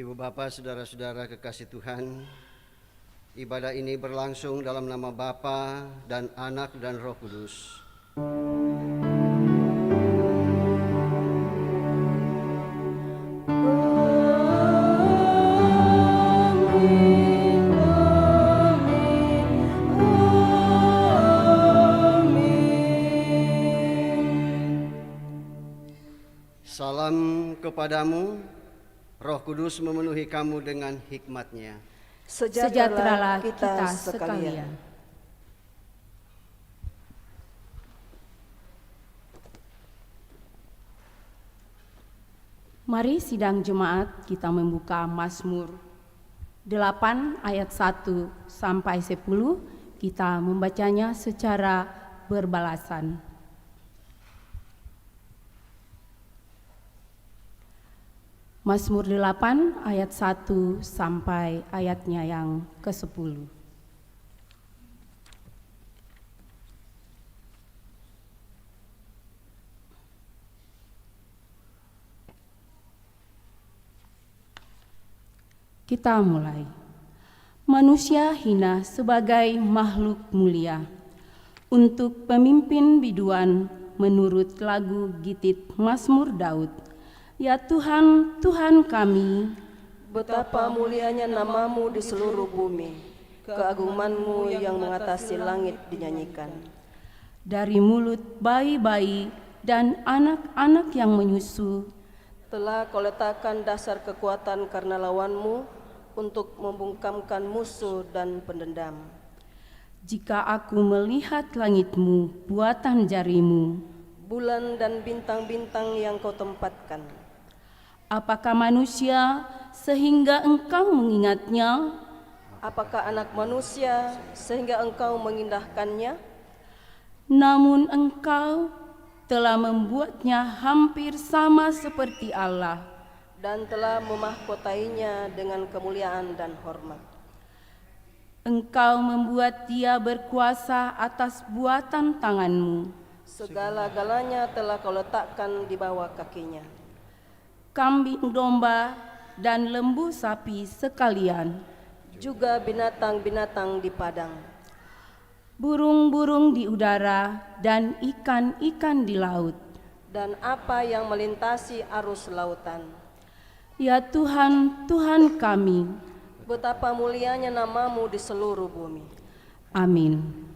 Ibu Bapa, saudara-saudara kekasih Tuhan, ibadah ini berlangsung dalam nama Bapa dan Anak dan Roh Kudus. Salam kepadamu, Roh Kudus memenuhi kamu dengan hikmat-Nya. Sejahteralah kita sekalian. Mari sidang jemaat kita membuka Mazmur 8 ayat 1 sampai 10, kita membacanya secara berbalasan. Mazmur 8 ayat 1 sampai ayatnya yang ke-10. Kita mulai. Manusia hina sebagai makhluk mulia. Untuk pemimpin biduan menurut lagu Gitit Mazmur Daud. Ya Tuhan, Tuhan kami, Betapa mulianya namamu di seluruh bumi, keagunganmu yang mengatasi langit dinyanyikan. dari mulut bayi-bayi dan anak-anak yang menyusu, Telah kau letakkan dasar kekuatan karena lawanmu, untuk membungkamkan musuh dan pendendam. jika aku melihat langitmu, buatan jarimu, Bulan dan bintang-bintang yang kau tempatkan. apakah manusia sehingga engkau mengingatnya? Apakah anak manusia sehingga engkau mengindahkannya? Namun engkau telah membuatnya hampir sama seperti Allah. Dan telah memahkotainya dengan kemuliaan dan hormat. Engkau membuat dia berkuasa atas buatan tanganmu. Segala-galanya telah kau letakkan di bawah kakinya. Kambing domba dan lembu sapi sekalian, Juga binatang-binatang di padang. burung-burung di udara dan ikan-ikan di laut. Dan apa yang melintasi arus lautan. Ya Tuhan, Tuhan kami. Betapa mulianya namamu di seluruh bumi. Amin.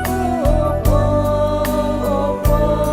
Oh, oh, oh, oh.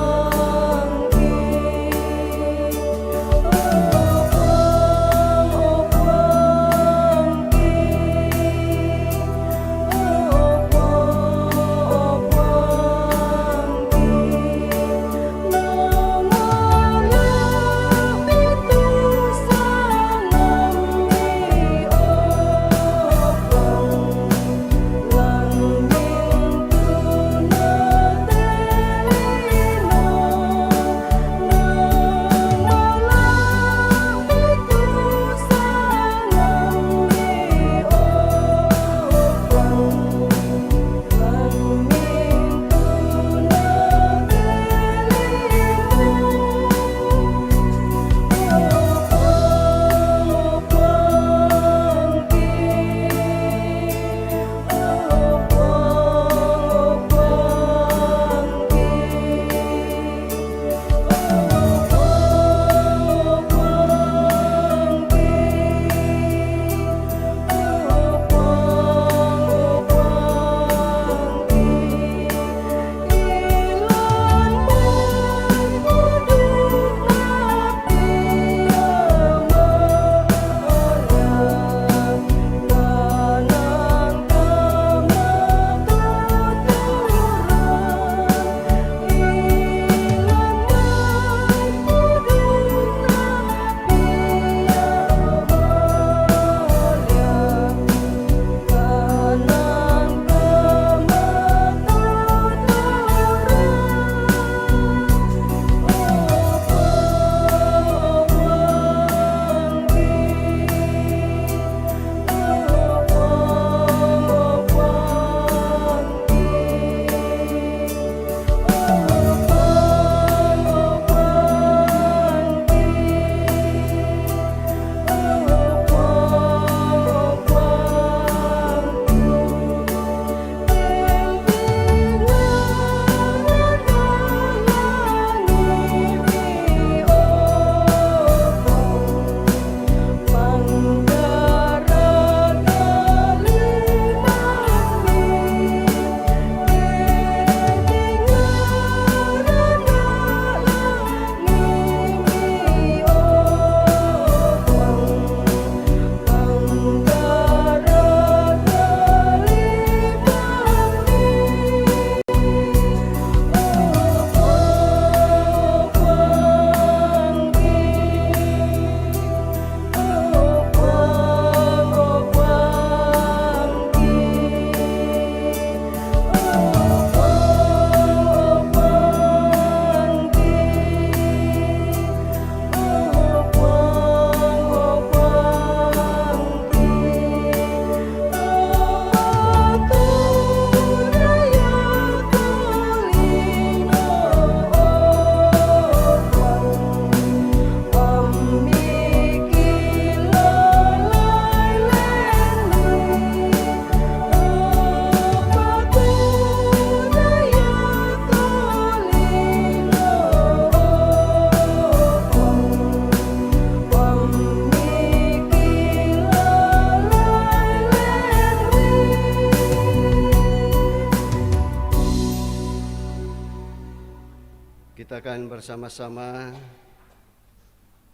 bersama-sama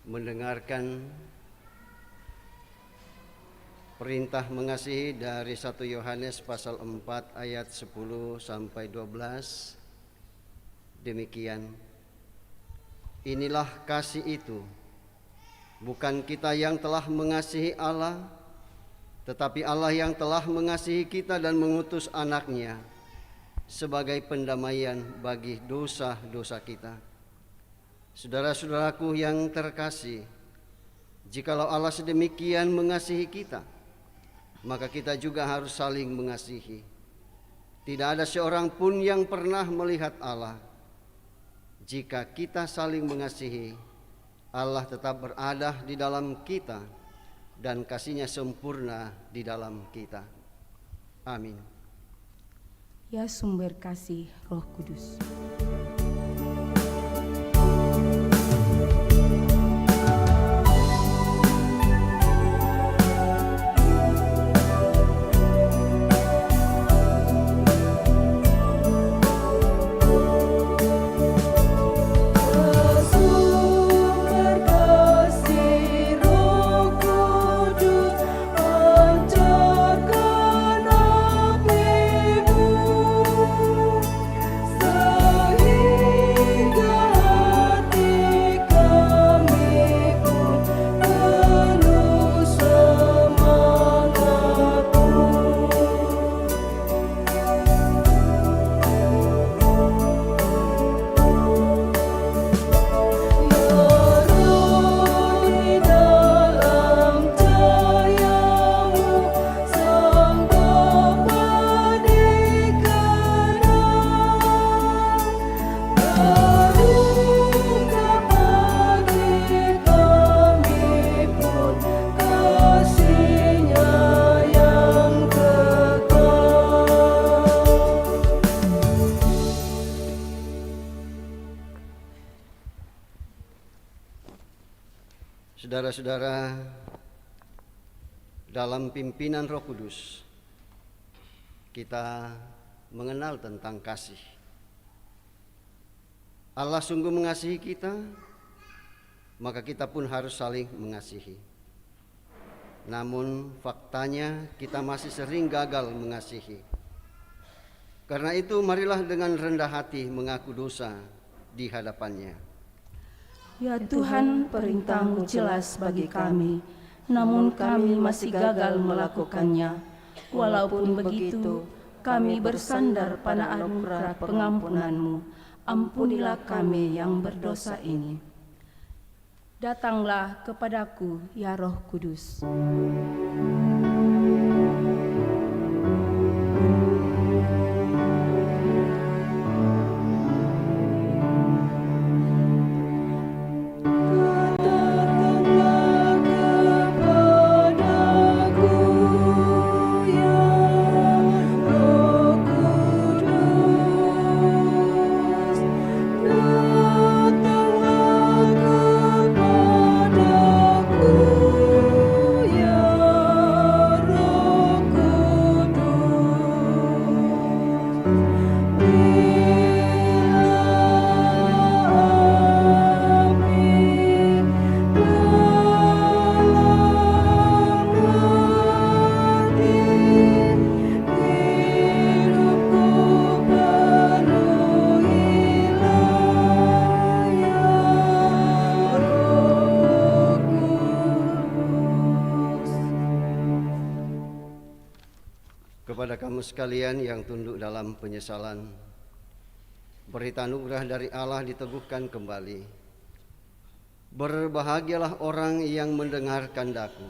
mendengarkan perintah mengasihi dari 1 Yohanes pasal 4 ayat 10 sampai 12. Demikian, inilah kasih itu, bukan kita yang telah mengasihi Allah, tetapi Allah yang telah mengasihi kita dan mengutus anaknya sebagai pendamaian bagi dosa-dosa kita. Saudara-saudaraku yang terkasih, jikalau Allah sedemikian mengasihi kita, maka kita juga harus saling mengasihi. Tidak ada seorang pun yang pernah melihat Allah. Jika kita saling mengasihi, Allah tetap berada di dalam kita dan kasih-Nya sempurna di dalam kita. Amin. Ya sumber kasih Roh Kudus. Saudara-saudara, dalam pimpinan Roh Kudus kita mengenal tentang kasih. Allah sungguh mengasihi kita, maka kita pun harus saling mengasihi. Namun faktanya kita masih sering gagal mengasihi. Karena itu marilah dengan rendah hati mengaku dosa di hadapan-Nya. Ya Tuhan, perintah-Mu jelas bagi kami, namun kami masih gagal melakukannya. Walaupun begitu, kami bersandar pada anugerah pengampunan-Mu. Ampunilah kami yang berdosa ini. Datanglah kepadaku, ya Roh Kudus. Kepada kamu sekalian yang tunduk dalam penyesalan, berita anugerah dari Allah diteguhkan kembali. Berbahagialah orang yang mendengarkan daku,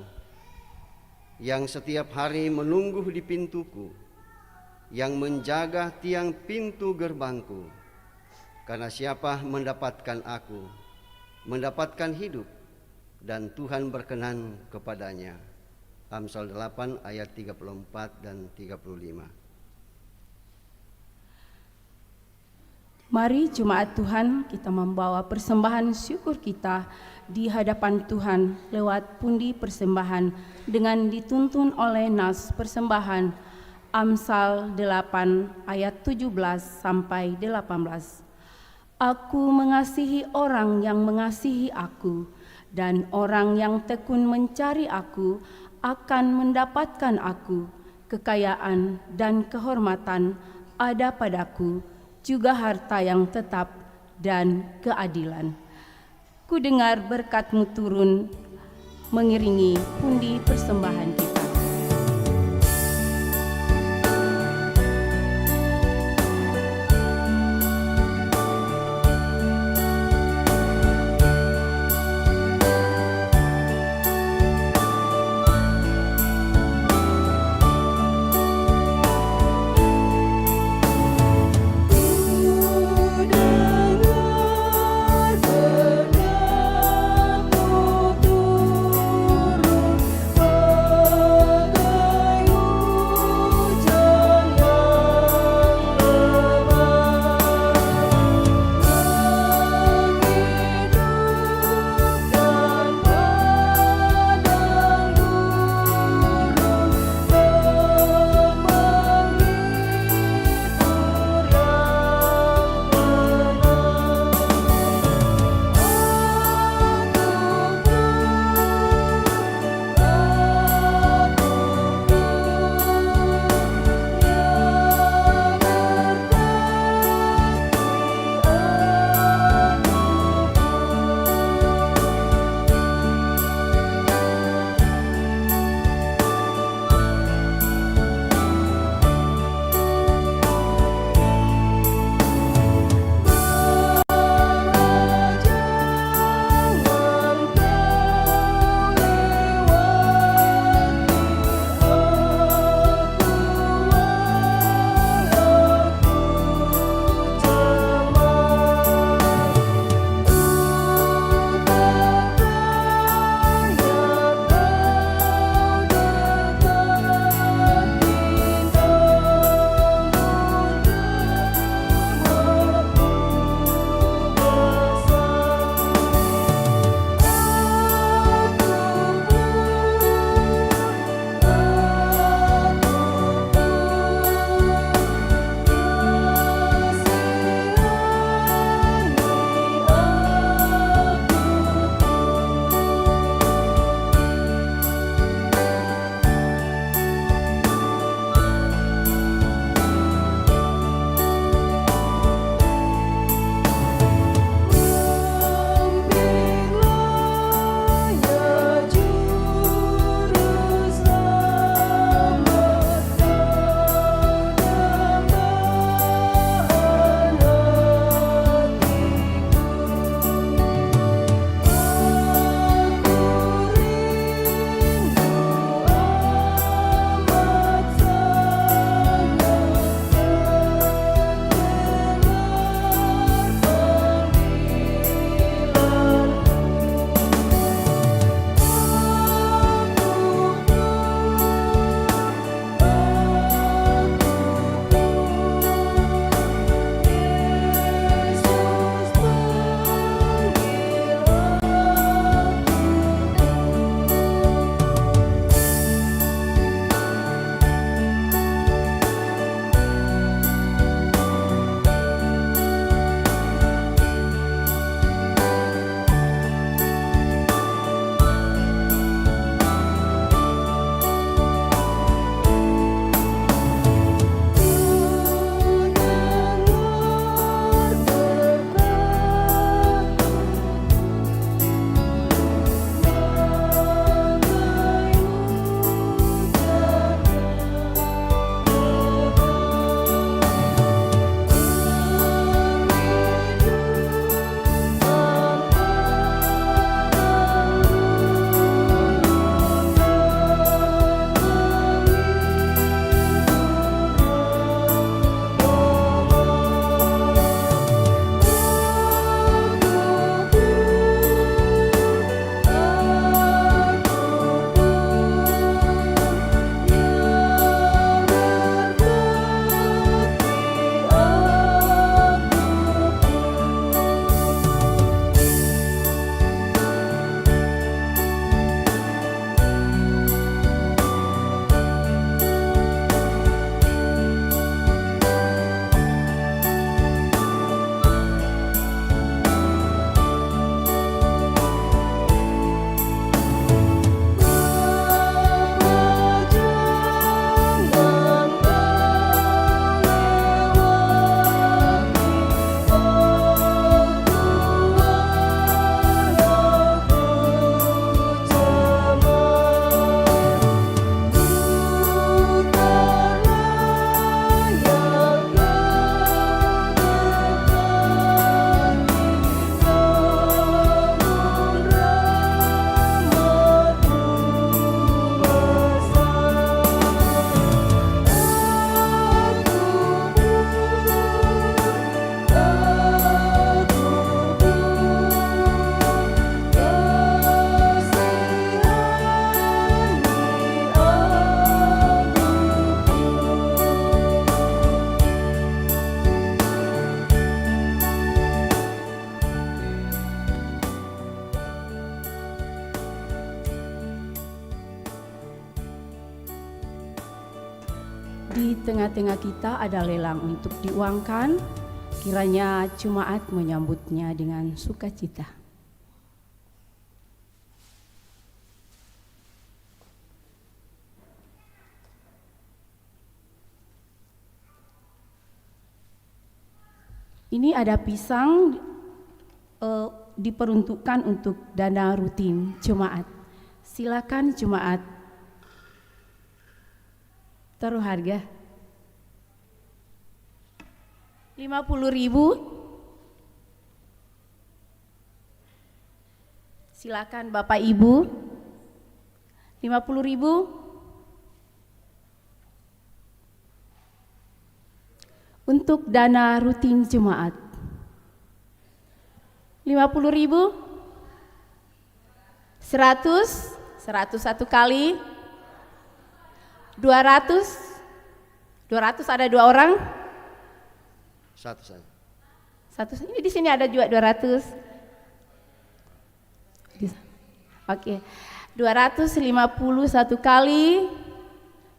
yang setiap hari menunggu di pintuku, yang menjaga tiang pintu gerbangku. Karena siapa mendapatkan aku, mendapatkan hidup, dan Tuhan berkenan kepadanya. Amsal 8 ayat 34 dan 35. Mari jemaat Tuhan, kita membawa persembahan syukur kita di hadapan Tuhan lewat pundi persembahan dengan dituntun oleh nas persembahan Amsal 8 ayat 17 sampai 18. Aku mengasihi orang yang mengasihi aku, dan orang yang tekun mencari aku akan mendapatkan aku. Kekayaan dan kehormatan ada padaku, juga harta yang tetap dan keadilan. Ku dengar berkat-Mu turun mengiringi pundi persembahan kita. Turun Di tengah-tengah kita ada lelang untuk diuangkan, kiranya jemaat menyambutnya dengan sukacita. Ini ada pisang diperuntukkan untuk dana rutin jemaat. Silakan jemaat taruh harga 50.000. Silakan Bapak Ibu 50.000 untuk dana rutin jemaat. 50.000, 100 kali, 200 ada 2 orang. Satu saja. Ini di sini ada juga 200. Oke. 251 kali,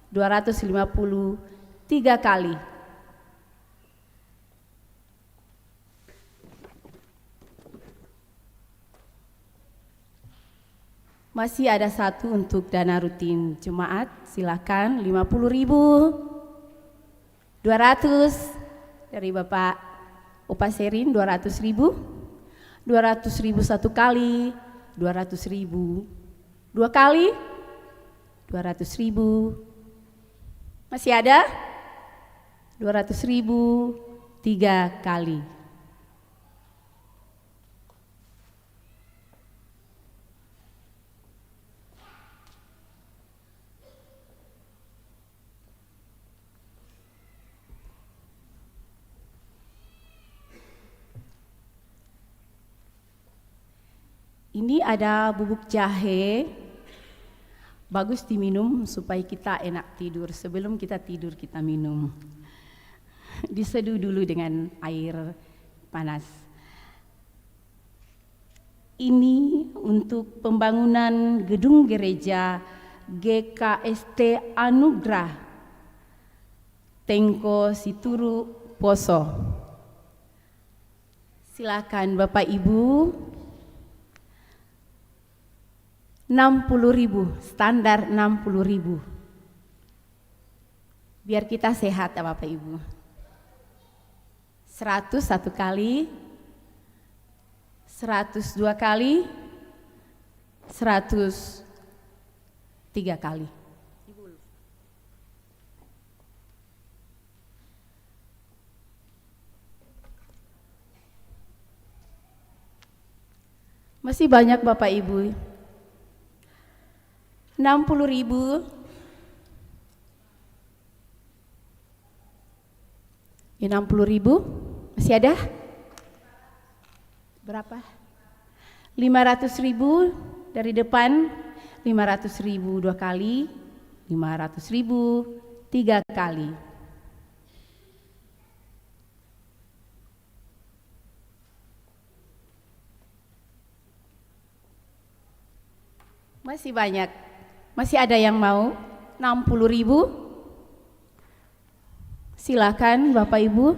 253 kali. Masih ada 1 untuk dana rutin jemaat, silakan 50.000. 200 dari Bapak Upaserin 200.000. 200.000 1 kali, 200.000 2 kali, 200.000. Masih ada 200.000 3 kali. Ini ada bubuk jahe, bagus diminum supaya kita enak tidur. Sebelum kita tidur kita minum. Diseduh dulu dengan air panas. Ini untuk pembangunan gedung gereja GKST Anugrah Tengko Situru Poso. Silakan Bapak Ibu. 60.000, standar 60.000. Biar kita sehat ya Bapak Ibu. 100 1 kali, 102 kali, 103 kali. Masih banyak Bapak Ibu. 60.000. Ya 60.000. Masih ada? Berapa? 500.000 dari depan. 500.000 2 kali. 500.000 3 kali. Masih banyak. Masih ada yang mau? 60.000? Silakan Bapak Ibu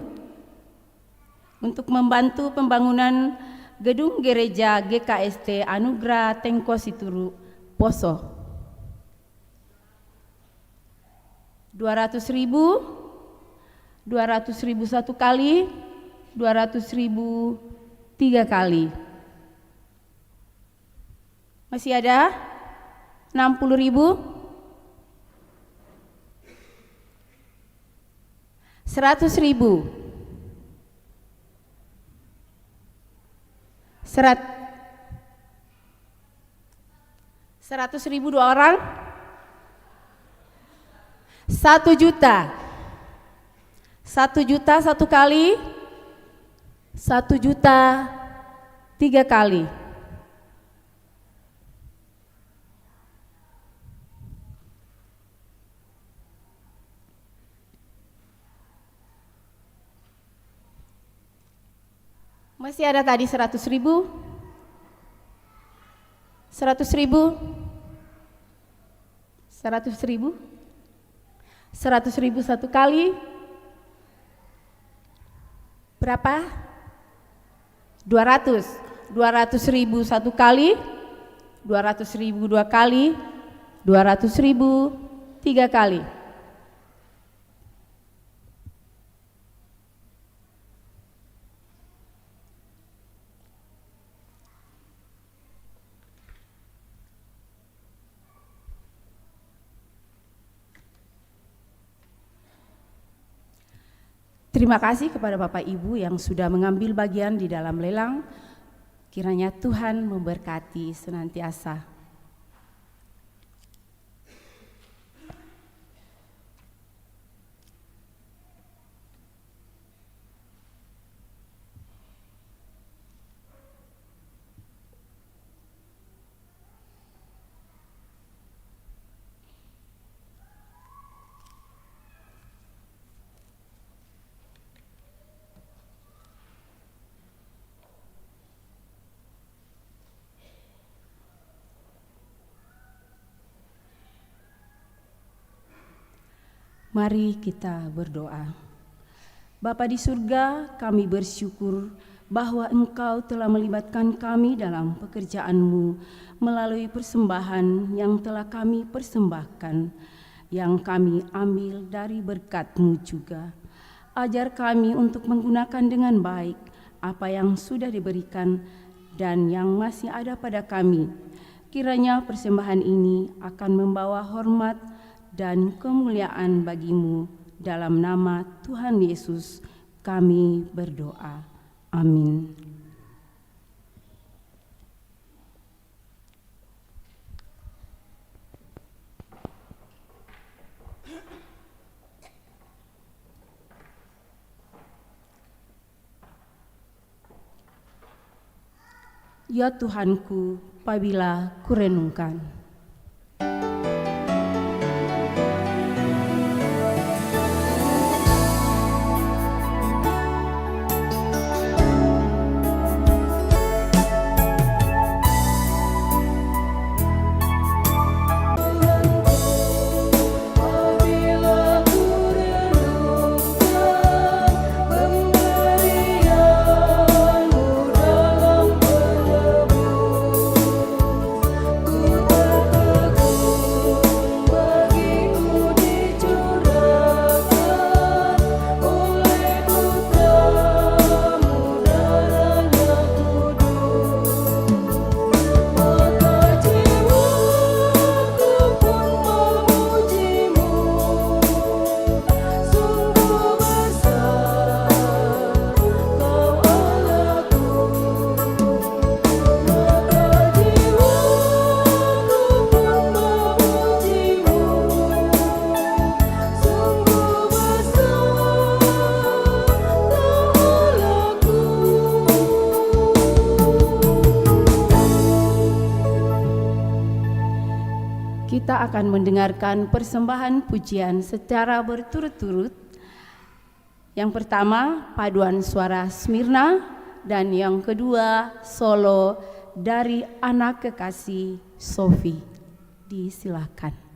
untuk membantu pembangunan gedung gereja GKST Anugrah Tengko Situru Poso. 200.000, 200.000 1 kali, 200.000 3 kali. Masih ada? 60.000, 100.000, 100.000 2 orang, 1 juta, 1 juta 1 kali, 1 juta 3 kali. Masih ada tadi 100.000, 100.000, 100.000, 100.000 satu kali. Berapa? 200. 200.000 satu kali, 200.000 dua kali, 200.000 tiga kali. Terima kasih kepada Bapak Ibu yang sudah mengambil bagian di dalam lelang. Kiranya Tuhan memberkati senantiasa. Mari kita berdoa. Bapa di surga, kami bersyukur bahwa Engkau telah melibatkan kami dalam pekerjaan-Mu melalui persembahan yang telah kami persembahkan, yang kami ambil dari berkat-Mu juga. Ajar kami untuk menggunakan dengan baik apa yang sudah diberikan dan yang masih ada pada kami. Kiranya persembahan ini akan membawa hormat dan kemuliaan bagi-Mu. Dalam nama Tuhan Yesus kami berdoa. Amin. Ya Tuhanku, apabila kurenungkan, kita akan mendengarkan persembahan pujian secara berturut-turut. Yang pertama, paduan suara Smyrna, dan yang kedua, solo dari anak kekasih Sophie. Disilakan.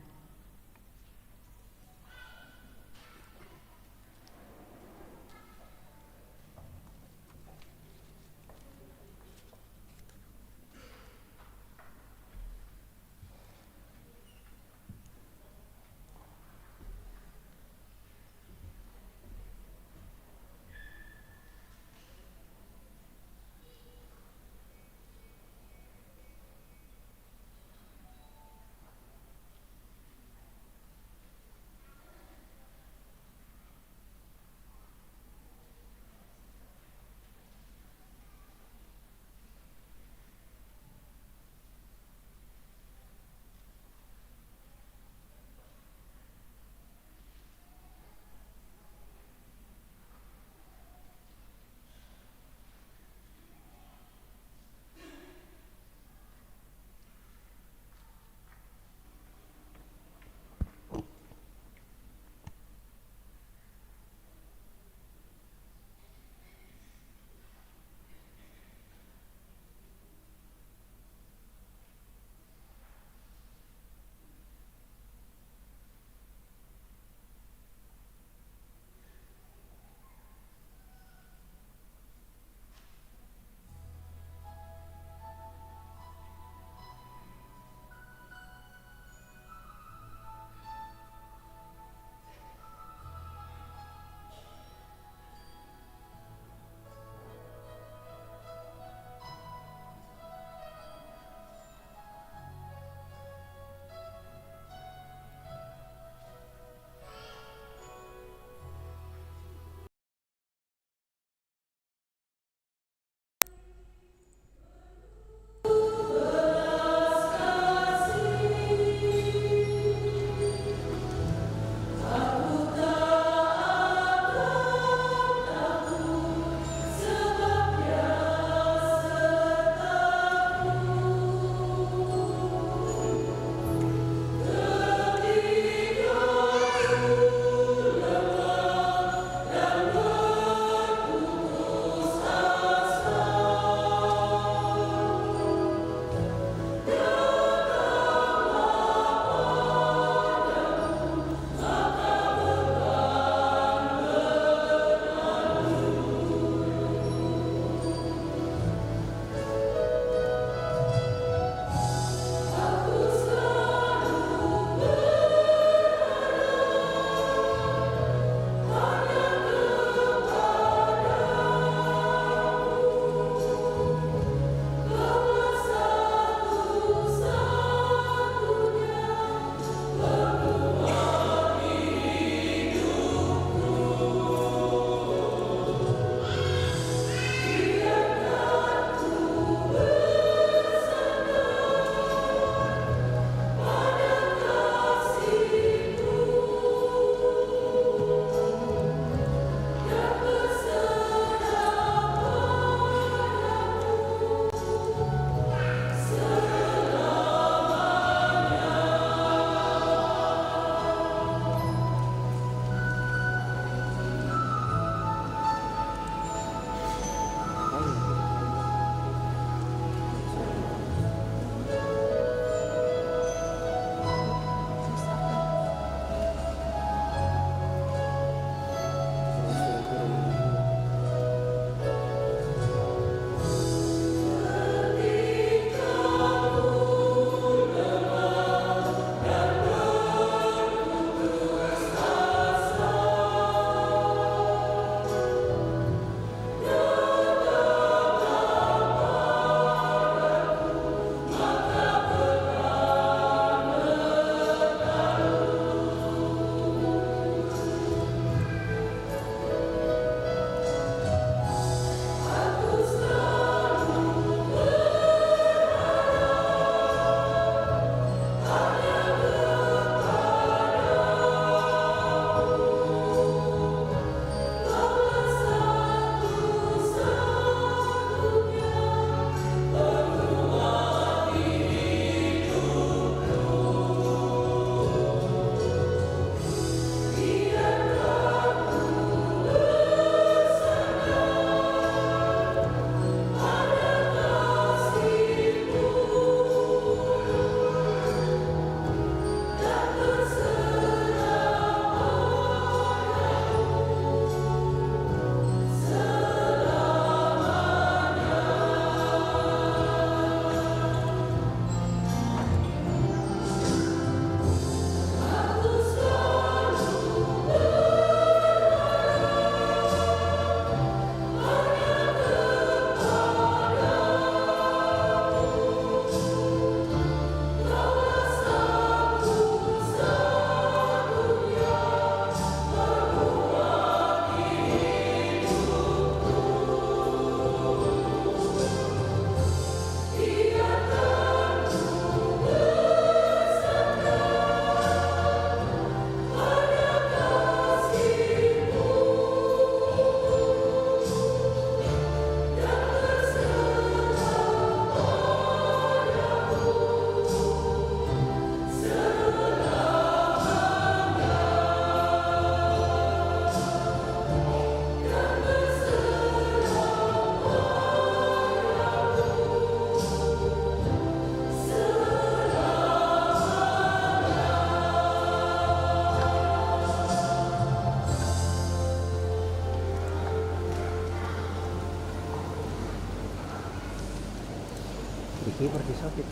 seperti sakit.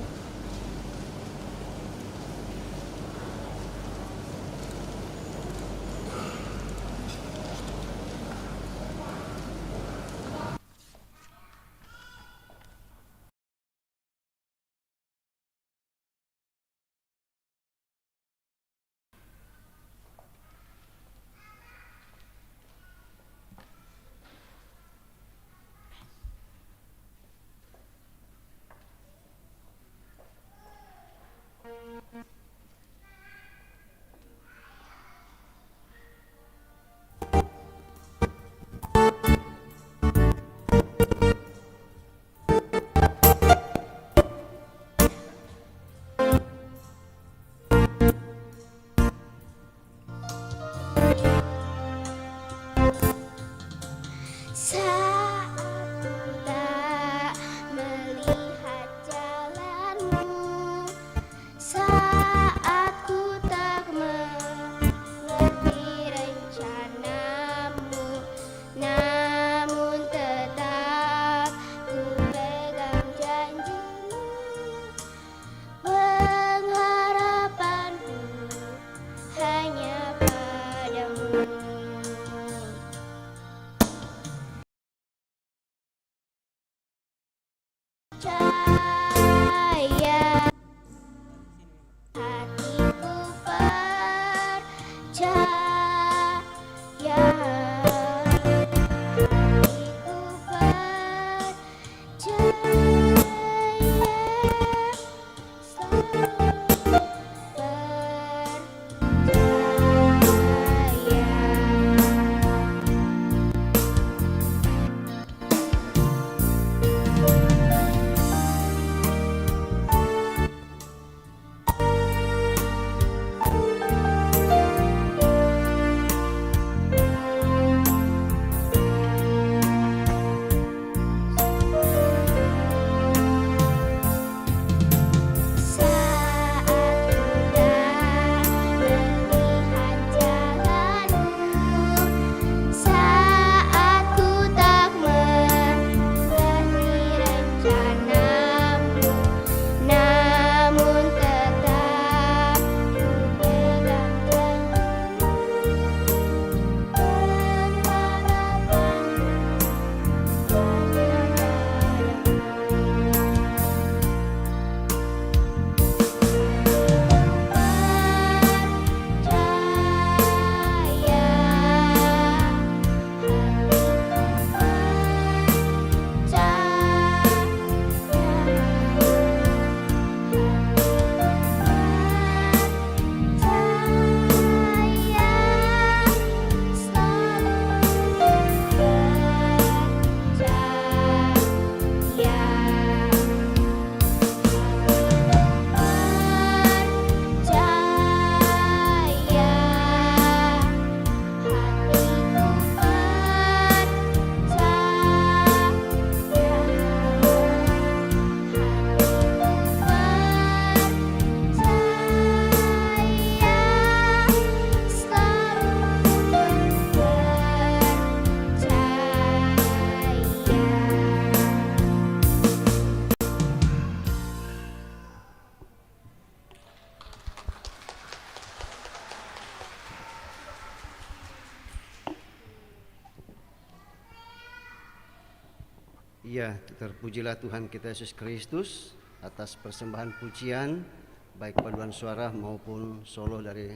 Ya, terpujilah Tuhan kita Yesus Kristus atas persembahan pujian baik paduan suara maupun solo dari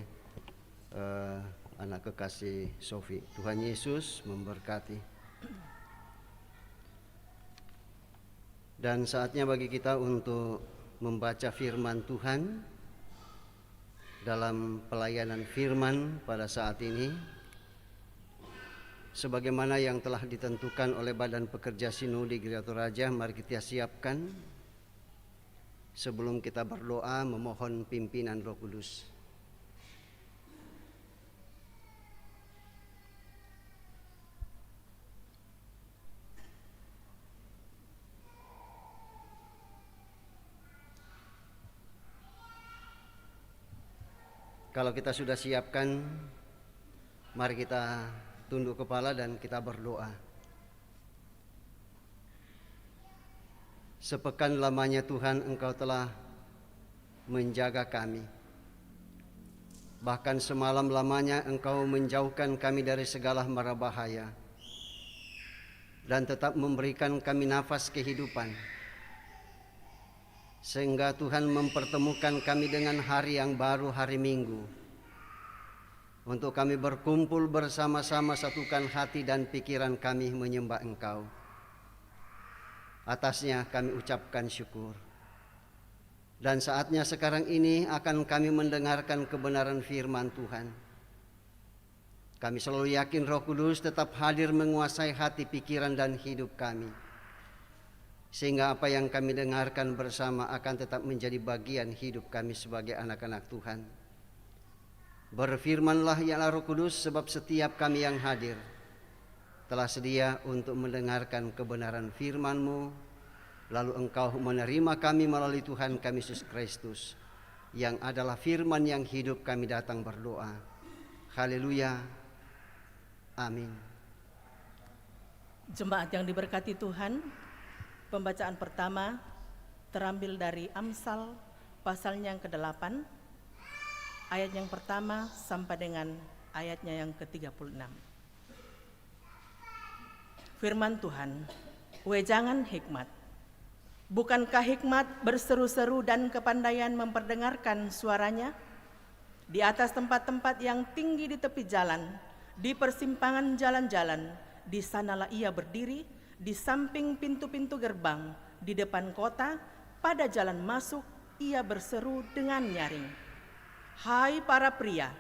anak kekasih Sofi. Tuhan Yesus memberkati. Dan saatnya bagi kita untuk membaca firman Tuhan dalam pelayanan firman pada saat ini. Sebagaimana yang telah ditentukan oleh Badan Pekerja Sinode Gereja Toraja, mari kita siapkan sebelum kita berdoa memohon pimpinan Roh Kudus. Kalau kita sudah siapkan, mari kita tunduk kepala dan kita berdoa. Sepekan lamanya Tuhan Engkau telah menjaga kami. Bahkan semalam lamanya Engkau menjauhkan kami dari segala mara bahaya dan tetap memberikan kami nafas kehidupan, sehingga Tuhan mempertemukan kami dengan hari yang baru, hari Minggu, untuk kami berkumpul bersama-sama, satukan hati dan pikiran kami menyembah Engkau. Atasnya kami ucapkan syukur. Dan saatnya sekarang ini akan kami mendengarkan kebenaran firman Tuhan. Kami selalu yakin Roh Kudus tetap hadir menguasai hati, pikiran, dan hidup kami, sehingga apa yang kami dengarkan bersama akan tetap menjadi bagian hidup kami sebagai anak-anak Tuhan. Berfirmanlah ya Roh Kudus, sebab setiap kami yang hadir telah sedia untuk mendengarkan kebenaran firman-Mu, lalu Engkau menerima kami melalui Tuhan kami Yesus Kristus, yang adalah firman yang hidup. Kami datang berdoa. Haleluya. Amin. Jemaat yang diberkati Tuhan, pembacaan pertama terambil dari Amsal pasalnya yang ke-8, ayat yang pertama sampai dengan ayatnya yang ke-36. Firman Tuhan, wejangan hikmat. Bukankah hikmat berseru-seru dan kepandaian memperdengarkan suaranya? Di atas tempat-tempat yang tinggi di tepi jalan, di persimpangan jalan-jalan, di sanalah ia berdiri, di samping pintu-pintu gerbang, di depan kota, pada jalan masuk ia berseru dengan nyaring. Hai para pria,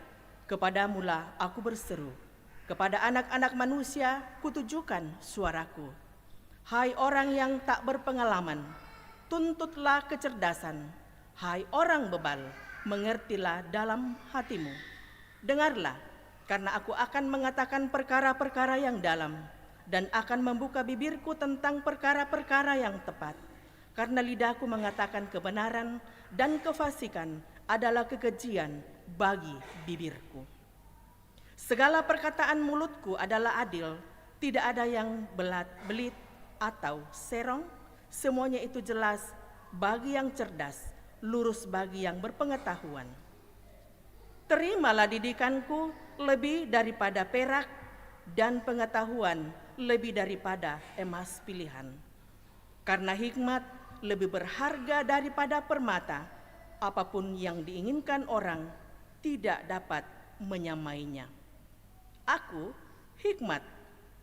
kepadamulah aku berseru, kepada anak-anak manusia kutujukan suaraku. Hai orang yang tak berpengalaman, tuntutlah kecerdasan. Hai orang bebal, mengertilah dalam hatimu. Dengarlah, karena aku akan mengatakan perkara-perkara yang dalam, dan akan membuka bibirku tentang perkara-perkara yang tepat. Karena lidahku mengatakan kebenaran, dan kefasikan adalah kekejian bagi bibirku. Segala perkataan mulutku adalah adil, tidak ada yang belit atau serong, semuanya itu jelas bagi yang cerdas, lurus bagi yang berpengetahuan. Terimalah didikanku lebih daripada perak, dan pengetahuan lebih daripada emas pilihan. Karena hikmat lebih berharga daripada permata, apapun yang diinginkan orang tidak dapat menyamainya. Aku, hikmat,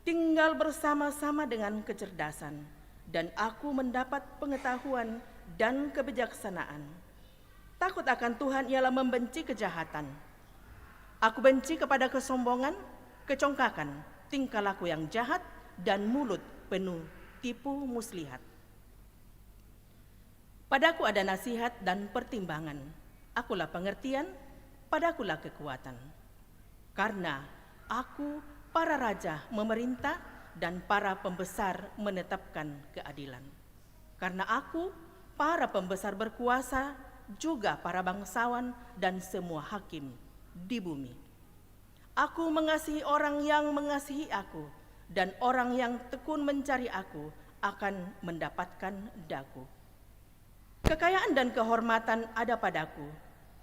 tinggal bersama-sama dengan kecerdasan, dan aku mendapat pengetahuan dan kebijaksanaan. Takut akan Tuhan ialah membenci kejahatan. Aku benci kepada kesombongan, kecongkakan, tingkah laku yang jahat, dan mulut penuh tipu muslihat. Padaku ada nasihat dan pertimbangan, akulah pengertian, padakulah kekuatan. Karena aku, para raja memerintah, dan para pembesar menetapkan keadilan. Karena aku, para pembesar berkuasa, juga para bangsawan dan semua hakim di bumi. Aku mengasihi orang yang mengasihi aku, dan orang yang tekun mencari aku akan mendapatkan daku. Kekayaan dan kehormatan ada padaku,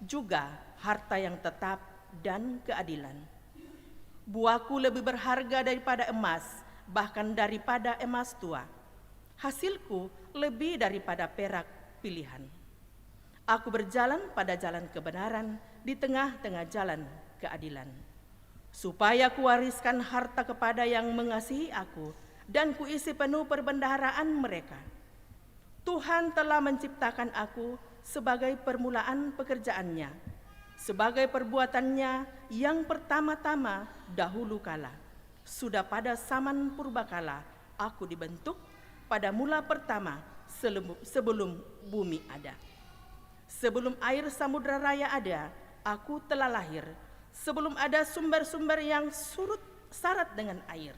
juga harta yang tetap dan keadilan. Buahku lebih berharga daripada emas, bahkan daripada emas tua. Hasilku lebih daripada perak pilihan. Aku berjalan pada jalan kebenaran, di tengah-tengah jalan keadilan, supaya kuwariskan harta kepada yang mengasihi aku, dan kuisi penuh perbendaharaan mereka. Tuhan telah menciptakan aku sebagai permulaan pekerjaannya, sebagai perbuatannya yang pertama-tama dahulu kala. Sudah pada zaman purbakala aku dibentuk, pada mula pertama sebelum bumi ada. Sebelum air samudra raya ada, aku telah lahir. Sebelum ada sumber-sumber yang surut syarat dengan air.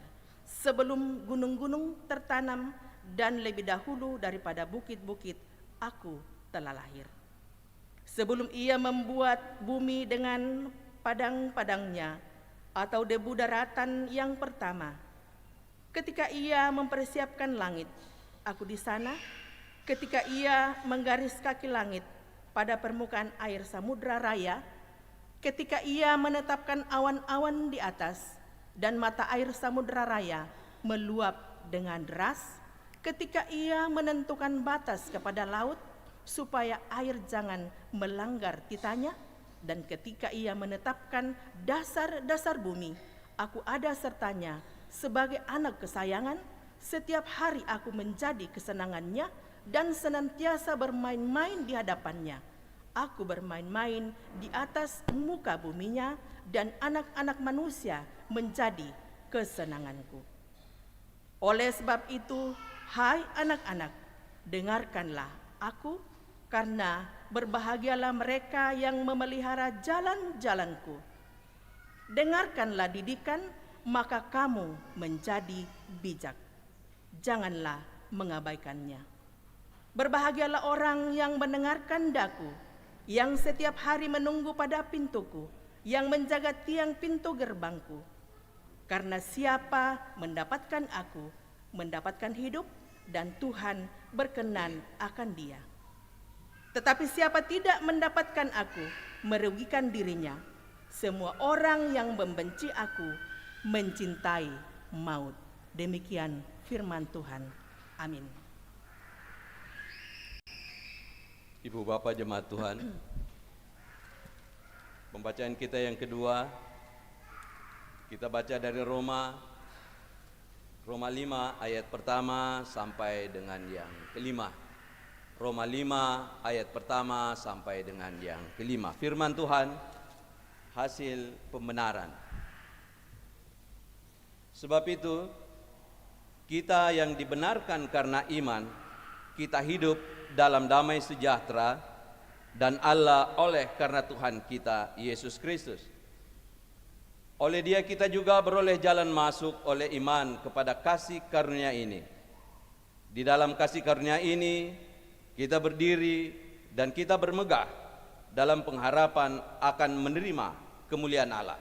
Sebelum gunung-gunung tertanam, dan lebih dahulu daripada bukit-bukit, aku telah lahir. Sebelum ia membuat bumi dengan padang-padangnya, atau debu daratan yang pertama. Ketika ia mempersiapkan langit, aku di sana, ketika Ia menggaris kaki langit pada permukaan air samudra raya, ketika Ia menetapkan awan-awan di atas dan mata air samudra raya meluap dengan deras, ketika Ia menentukan batas kepada laut supaya air jangan melanggar titanya, dan ketika Ia menetapkan dasar-dasar bumi, aku ada sertanya sebagai anak kesayangan. Setiap hari aku menjadi kesenangannya dan senantiasa bermain-main di hadapannya. Aku bermain-main di atas muka buminya, dan anak-anak manusia menjadi kesenanganku. Oleh sebab itu, hai anak-anak, dengarkanlah aku, karena berbahagialah mereka yang memelihara jalan-jalanku. Dengarkanlah didikan, maka kamu menjadi bijak. Janganlah mengabaikannya. Berbahagialah orang yang mendengarkan daku, yang setiap hari menunggu pada pintuku, yang menjaga tiang pintu gerbangku. Karena siapa mendapatkan aku, mendapatkan hidup, dan Tuhan berkenan akan dia. Tetapi siapa tidak mendapatkan aku, merugikan dirinya. Semua orang yang membenci aku mencintai maut. Demikian firman Tuhan. Amin. Ibu Bapak Jemaat Tuhan, pembacaan kita yang kedua, kita baca dari Roma 5 ayat pertama sampai dengan yang kelima. Roma 5 ayat pertama sampai dengan yang kelima. Firman Tuhan, hasil pembenaran. Sebab itu, kita yang dibenarkan karena iman, kita hidup dalam damai sejahtera dan Allah oleh karena Tuhan kita Yesus Kristus. Oleh Dia kita juga beroleh jalan masuk oleh iman kepada kasih karunia ini. Di dalam kasih karunia ini kita berdiri dan kita bermegah dalam pengharapan akan menerima kemuliaan Allah.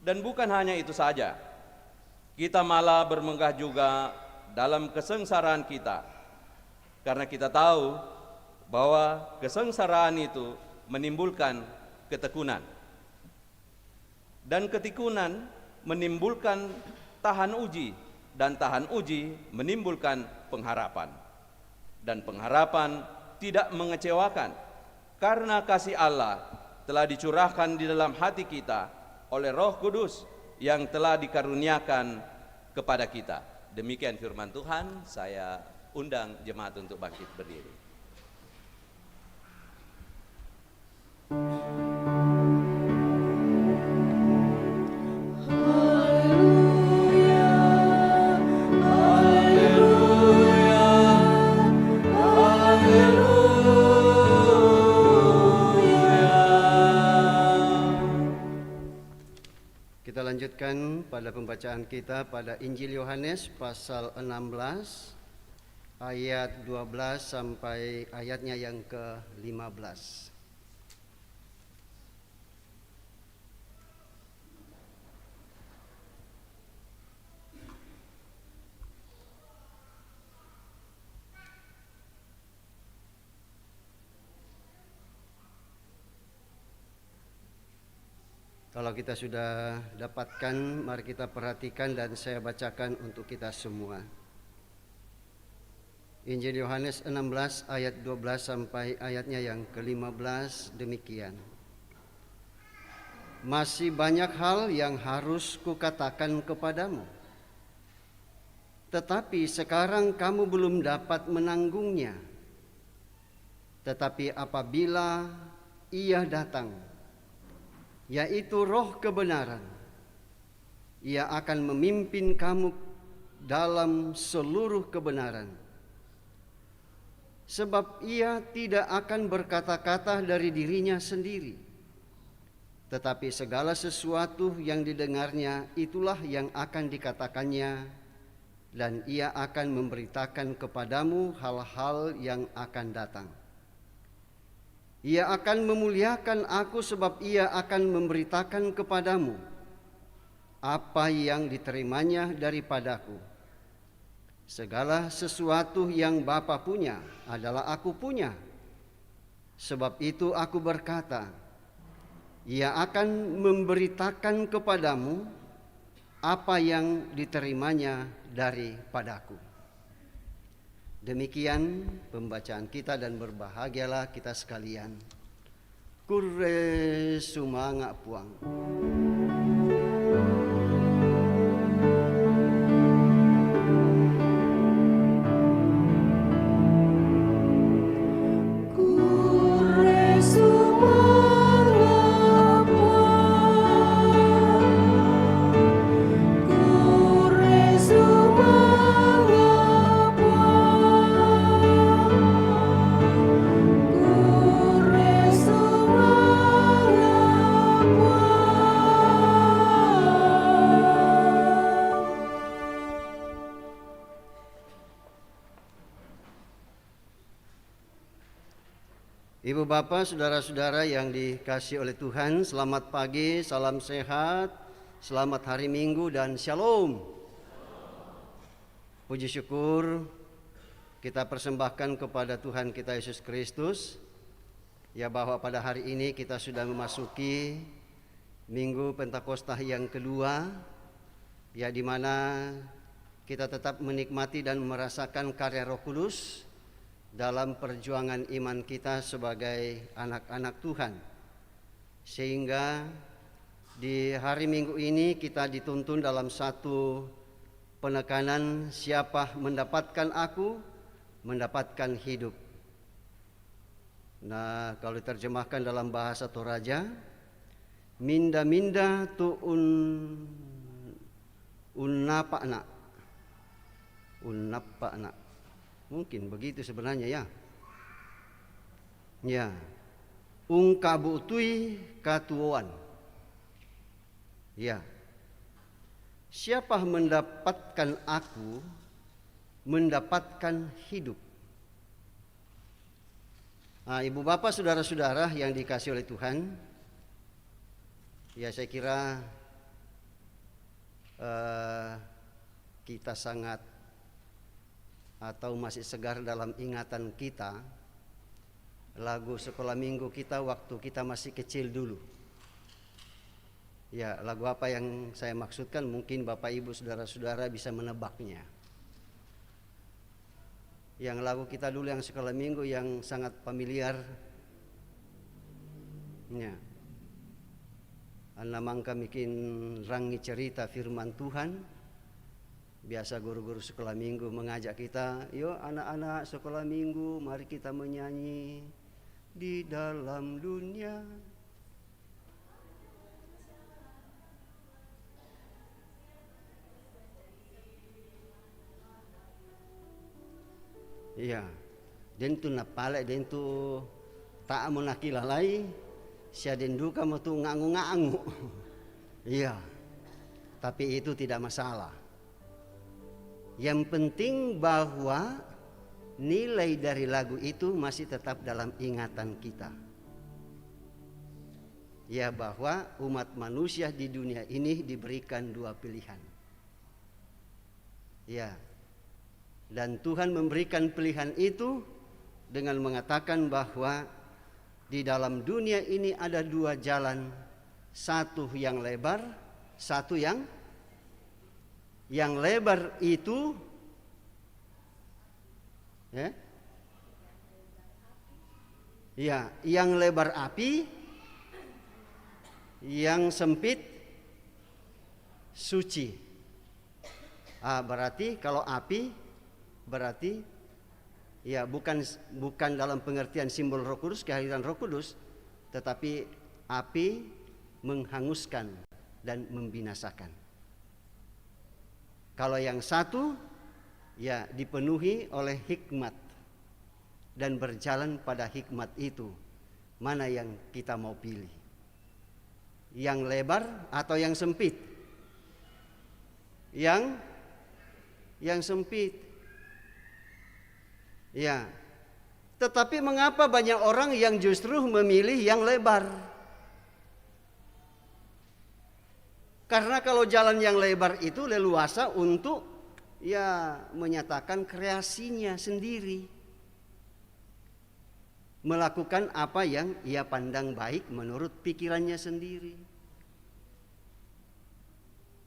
Dan bukan hanya itu saja, kita malah bermegah juga dalam kesengsaraan kita, karena kita tahu bahwa kesengsaraan itu menimbulkan ketekunan, dan ketekunan menimbulkan tahan uji, dan tahan uji menimbulkan pengharapan, dan pengharapan tidak mengecewakan, karena kasih Allah telah dicurahkan di dalam hati kita oleh Roh Kudus yang telah dikaruniakan kepada kita. Demikian firman Tuhan. Saya undang jemaat untuk bangkit berdiri. Kita lanjutkan pada pembacaan kita pada Injil Yohanes pasal 16 ayat 12 sampai ayatnya yang ke-15. Kalau kita sudah dapatkan, mari kita perhatikan dan saya bacakan untuk kita semua. Injil Yohanes 16 ayat 12 sampai ayatnya yang ke-15 demikian. Masih banyak hal yang harus kukatakan kepadamu, tetapi sekarang kamu belum dapat menanggungnya. Tetapi apabila Ia datang, yaitu Roh kebenaran, Ia akan memimpin kamu dalam seluruh kebenaran. Sebab Ia tidak akan berkata-kata dari dirinya sendiri, tetapi segala sesuatu yang didengarnya itulah yang akan dikatakannya, dan Ia akan memberitakan kepadamu hal-hal yang akan datang. Ia akan memuliakan aku sebab Ia akan memberitakan kepadamu apa yang diterimanya daripadaku. Segala sesuatu yang Bapa punya adalah aku punya. Sebab itu aku berkata, Ia akan memberitakan kepadamu apa yang diterimanya daripadaku. Demikian pembacaan kita dan berbahagialah kita sekalian. Kure sumanga puang. Ibu bapak, saudara-saudara yang dikasihi oleh Tuhan, selamat pagi, salam sehat, selamat hari Minggu dan shalom. Puji syukur kita persembahkan kepada Tuhan kita Yesus Kristus, ya bahwa pada hari ini kita sudah memasuki Minggu Pentakosta yang kedua, ya di mana kita tetap menikmati dan merasakan karya Roh Kudus dalam perjuangan iman kita sebagai anak-anak Tuhan. Sehingga di hari Minggu ini kita dituntun dalam satu penekanan, siapa mendapatkan aku, mendapatkan hidup. Nah, kalau diterjemahkan dalam bahasa Toraja, minda-minda tu unnapa'na. Mungkin begitu sebenarnya ya. Ya. Ungkabutui katuan. Ya. Siapa mendapatkan aku, mendapatkan hidup. Nah, ibu bapak, saudara-saudara yang dikasihi oleh Tuhan, ya saya kira kita sangat atau masih segar dalam ingatan kita lagu sekolah minggu kita waktu kita masih kecil dulu. Ya, lagu apa yang saya maksudkan mungkin Bapak Ibu saudara-saudara bisa menebaknya. Yang lagu kita dulu yang sekolah minggu yang sangat familiar. Ya. Anna mangka bikin rangi cerita firman Tuhan. Biasa guru-guru sekolah minggu mengajak kita, yuk anak-anak sekolah minggu, mari kita menyanyi di dalam dunia. Iya, den tu napale, den tu tak menakilalai, sia den duka mau tu ngangu-ngangu. Iya, tapi itu tidak masalah. Yang penting bahwa nilai dari lagu itu masih tetap dalam ingatan kita. Ya, bahwa umat manusia di dunia ini diberikan dua pilihan. Ya. Dan Tuhan memberikan pilihan itu dengan mengatakan bahwa di dalam dunia ini ada dua jalan, satu yang lebar, satu yang lebar itu yang lebar api, yang sempit suci. Berarti kalau api berarti ya bukan dalam pengertian simbol Roh Kudus, kehadiran Roh Kudus, tetapi api menghanguskan dan membinasakan. Kalau yang satu ya dipenuhi oleh hikmat dan berjalan pada hikmat itu, mana yang kita mau pilih? Yang lebar atau yang sempit? Yang sempit. Ya. Tetapi mengapa banyak orang yang justru memilih yang lebar? Karena kalau jalan yang lebar itu leluasa untuk ya menyatakan kreasinya sendiri, melakukan apa yang ia pandang baik menurut pikirannya sendiri.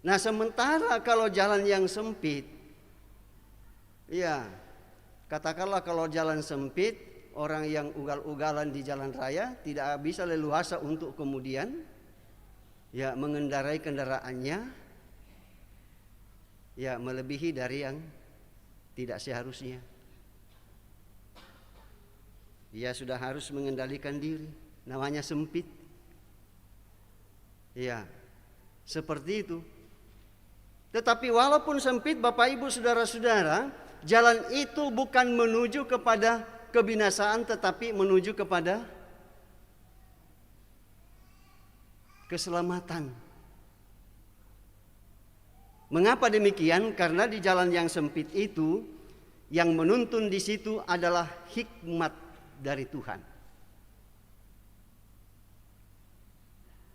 Nah, sementara kalau jalan yang sempit, ya katakanlah kalau jalan sempit, orang yang ugal-ugalan di jalan raya tidak bisa leluasa untuk kemudian ya mengendarai kendaraannya ya melebihi dari yang tidak seharusnya. Ia sudah harus mengendalikan diri, namanya sempit. Ya, seperti itu. Tetapi walaupun sempit, Bapak Ibu Saudara-saudara, jalan itu bukan menuju kepada kebinasaan, tetapi menuju kepada keselamatan. Mengapa demikian? Karena di jalan yang sempit itu, yang menuntun di situ adalah hikmat dari Tuhan.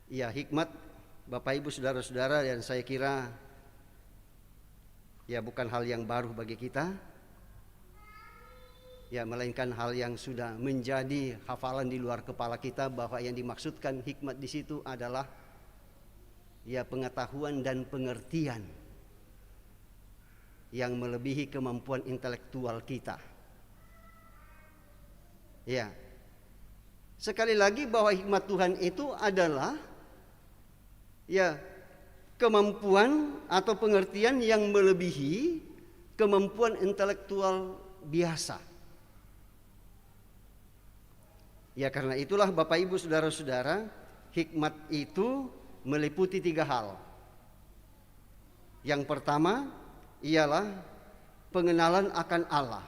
Ya, hikmat Bapak Ibu Saudara-saudara, yang saya kira ya bukan hal yang baru bagi kita, ya melainkan hal yang sudah menjadi hafalan di luar kepala kita, bahwa yang dimaksudkan hikmat di situ adalah ya pengetahuan dan pengertian yang melebihi kemampuan intelektual kita. Ya, sekali lagi bahwa hikmat Tuhan itu adalah ya kemampuan atau pengertian yang melebihi kemampuan intelektual biasa. Ya, karena itulah Bapak Ibu Saudara-saudara, hikmat itu meliputi 3 hal. Yang pertama ialah pengenalan akan Allah.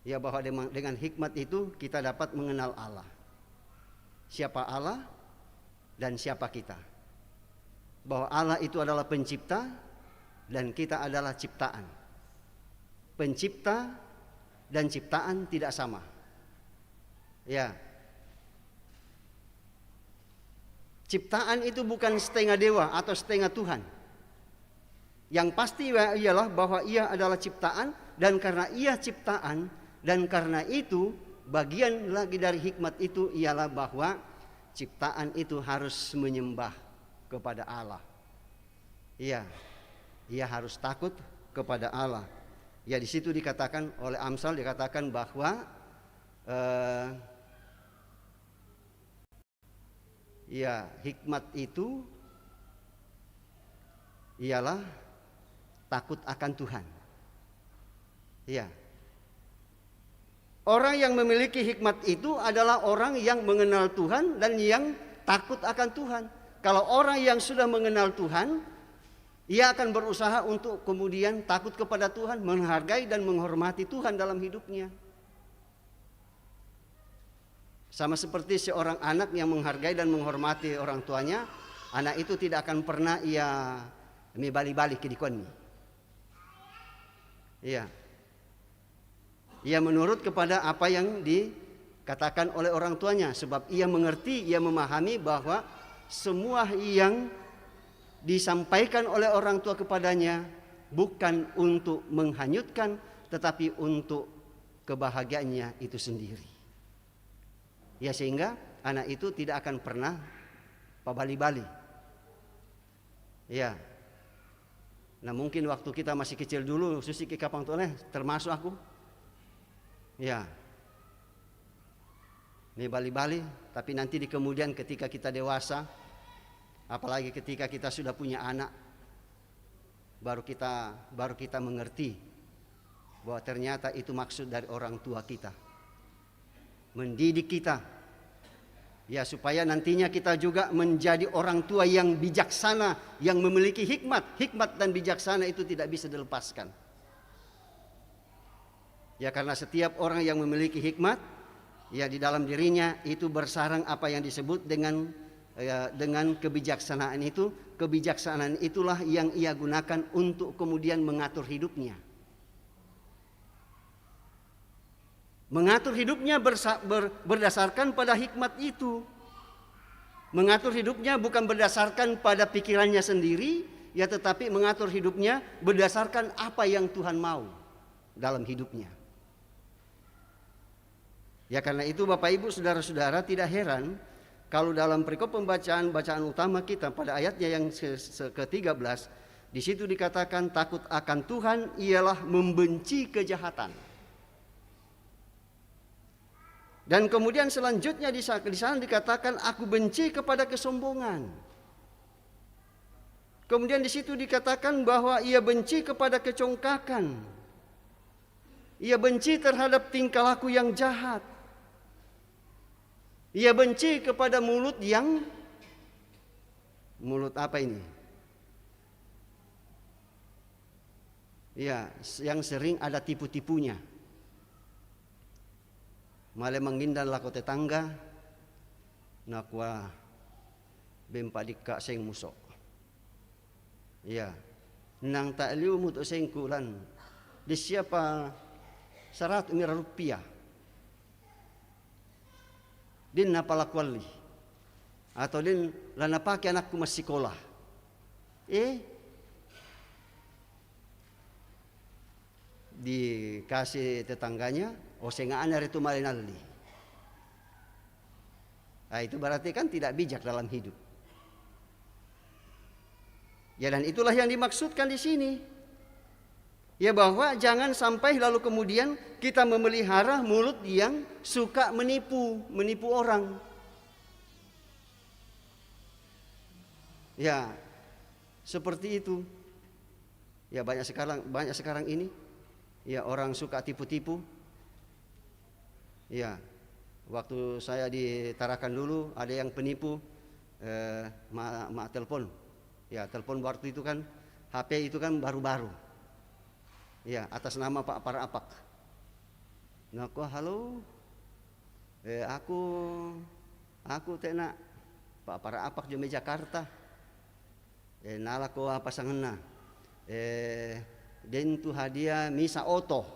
Ya, bahwa dengan hikmat itu kita dapat mengenal Allah. Siapa Allah dan siapa kita. Bahwa Allah itu adalah pencipta dan kita adalah ciptaan. Pencipta dan ciptaan tidak sama. Ya. Ciptaan itu bukan setengah dewa atau setengah Tuhan. Yang pasti ialah bahwa ia adalah ciptaan, dan karena ia ciptaan, dan karena itu bagian lagi dari hikmat itu ialah bahwa ciptaan itu harus menyembah kepada Allah. Iya, ia harus takut kepada Allah. Ya, di situ dikatakan oleh Amsal, dikatakan bahwa ya hikmat itu ialah takut akan Tuhan. Ya, orang yang memiliki hikmat itu adalah orang yang mengenal Tuhan dan yang takut akan Tuhan. Kalau orang yang sudah mengenal Tuhan, ia akan berusaha untuk kemudian takut kepada Tuhan, menghargai dan menghormati Tuhan dalam hidupnya. Sama seperti seorang anak yang menghargai dan menghormati orang tuanya, anak itu tidak akan pernah ia balik-balik ke dikoni. Iya. Ia menurut kepada apa yang dikatakan oleh orang tuanya, sebab ia mengerti, ia memahami bahwa semua yang disampaikan oleh orang tua kepadanya bukan untuk menghanyutkan, tetapi untuk kebahagiaannya itu sendiri. Ya, sehingga anak itu tidak akan pernah pabali-bali. Ya. Nah, mungkin waktu kita masih kecil dulu, susi ke kapang toleh, termasuk aku. Ya. Ini bali-bali, tapi nanti di kemudian ketika kita dewasa, apalagi ketika kita sudah punya anak, baru kita mengerti bahwa ternyata itu maksud dari orang tua kita, mendidik kita, ya supaya nantinya kita juga menjadi orang tua yang bijaksana, yang memiliki hikmat. Hikmat dan bijaksana itu tidak bisa dilepaskan. Ya, karena setiap orang yang memiliki hikmat, ya di dalam dirinya itu bersarang apa yang disebut dengan kebijaksanaan itu. Kebijaksanaan itulah yang ia gunakan untuk kemudian mengatur hidupnya. Mengatur hidupnya berdasarkan pada hikmat itu. Mengatur hidupnya bukan berdasarkan pada pikirannya sendiri, ya tetapi mengatur hidupnya berdasarkan apa yang Tuhan mau dalam hidupnya. Ya karena itu Bapak Ibu saudara-saudara, tidak heran kalau dalam perikop bacaan utama kita pada ayatnya yang ke-13, di situ dikatakan takut akan Tuhan ialah membenci kejahatan. Dan kemudian selanjutnya di sana dikatakan aku benci kepada kesombongan. Kemudian di situ dikatakan bahwa ia benci kepada kecongkakan. Ia benci terhadap tingkah laku yang jahat. Ia benci kepada mulut apa ini? Ya, yang sering ada tipu-tipunya. Male mangindan lako tetangga, nakwa bempa dikak seng musok. Ya, nang tak liu mutu seng kulan, di siapa 100 miliar rupiah. Din napalakwali, atau din lana pakai anakku masih sekolah. Dikasih tetangganya, sengaan hari itu malinali. Nah, itu berarti kan tidak bijak dalam hidup. Ya dan itulah yang dimaksudkan di sini. Ya bahwa jangan sampai lalu kemudian kita memelihara mulut yang suka menipu orang. Ya, seperti itu. Ya banyak sekarang ini. Ya orang suka tipu-tipu. Ya, waktu saya di Tarakan dulu ada yang penipu, telepon. Ya telepon waktu itu kan HP itu kan baru-baru. Ya atas nama Pak Parapak. Nah kok halo, aku tena Pak Parapak di Jakarta. Nala ko pasangan na. Den tu hadiah misa oto.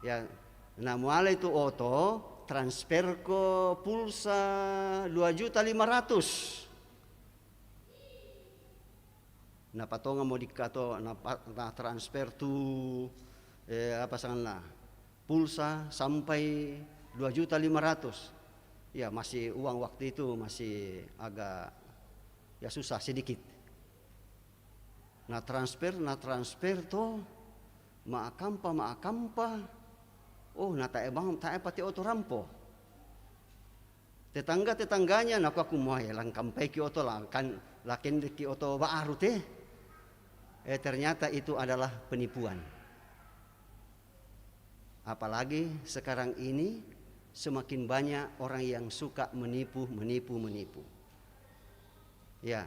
Ya, namuala itu oto transfer ko pulsa 2.500.000. Na patonga mau dikato na transfer tu pulsa sampai 2.500.000. Ya masih uang waktu itu masih agak ya susah sedikit. Na transfer to maakampa. Oh na tae pati oto rampo. Tetangganya naku aku mau ya lang kampai ki oto lang kan lakin ki oto baru teh. Ternyata itu adalah penipuan. Apalagi sekarang ini semakin banyak orang yang suka menipu. Ya,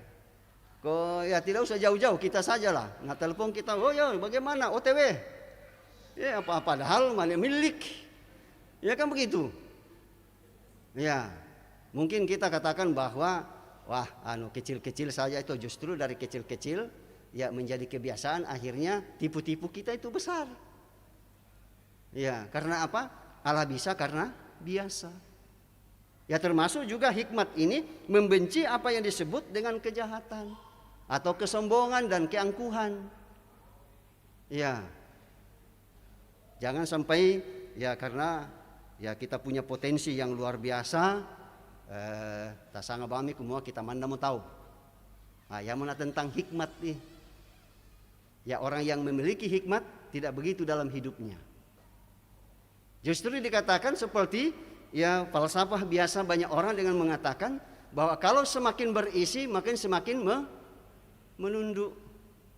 kok ya tidak usah jauh-jauh, kita sajalah. Nah telepon kita, oh ya bagaimana OTW? Ya padahal mana milik. Ya kan begitu. Ya, mungkin kita katakan bahwa wah kecil-kecil saja itu, justru dari kecil-kecil ya menjadi kebiasaan, akhirnya tipu-tipu kita itu besar. Ya, karena apa? Allah bisa karena biasa. Ya termasuk juga hikmat ini membenci apa yang disebut dengan kejahatan atau kesombongan dan keangkuhan. Ya. Jangan sampai ya karena ya kita punya potensi yang luar biasa, tasanga bami kumua kita manda mau tahu. Nah, yang mana tentang hikmat nih. Ya orang yang memiliki hikmat tidak begitu dalam hidupnya. Justru dikatakan seperti ya falsafah biasa banyak orang dengan mengatakan bahwa kalau semakin berisi makin semakin menunduk.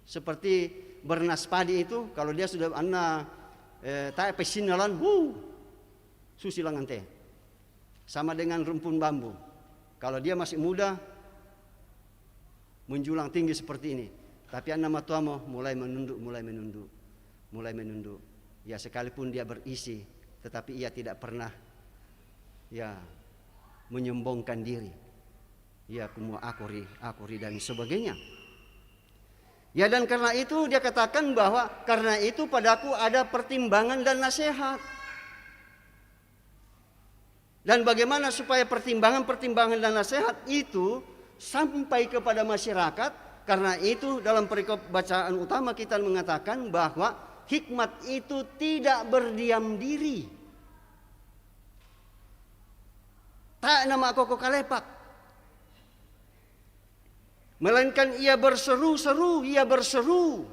Seperti bernas padi itu kalau dia sudah tak pesinalan, susilangan teh. Sama dengan rumpun bambu. Kalau dia masih muda menjulang tinggi seperti ini. Tapi nama tuamo mulai menunduk. Ya sekalipun dia berisi, tetapi ia tidak pernah ya menyombongkan diri. Ya kumua akuri dan sebagainya. Ya dan karena itu dia katakan bahwa karena itu padaku ada pertimbangan dan nasihat. Dan bagaimana supaya pertimbangan dan nasihat itu sampai kepada masyarakat. Karena itu dalam perikop bacaan utama kita mengatakan bahwa hikmat itu tidak berdiam diri. Tak nama koko kalepak. Melainkan ia berseru-seru, ia berseru.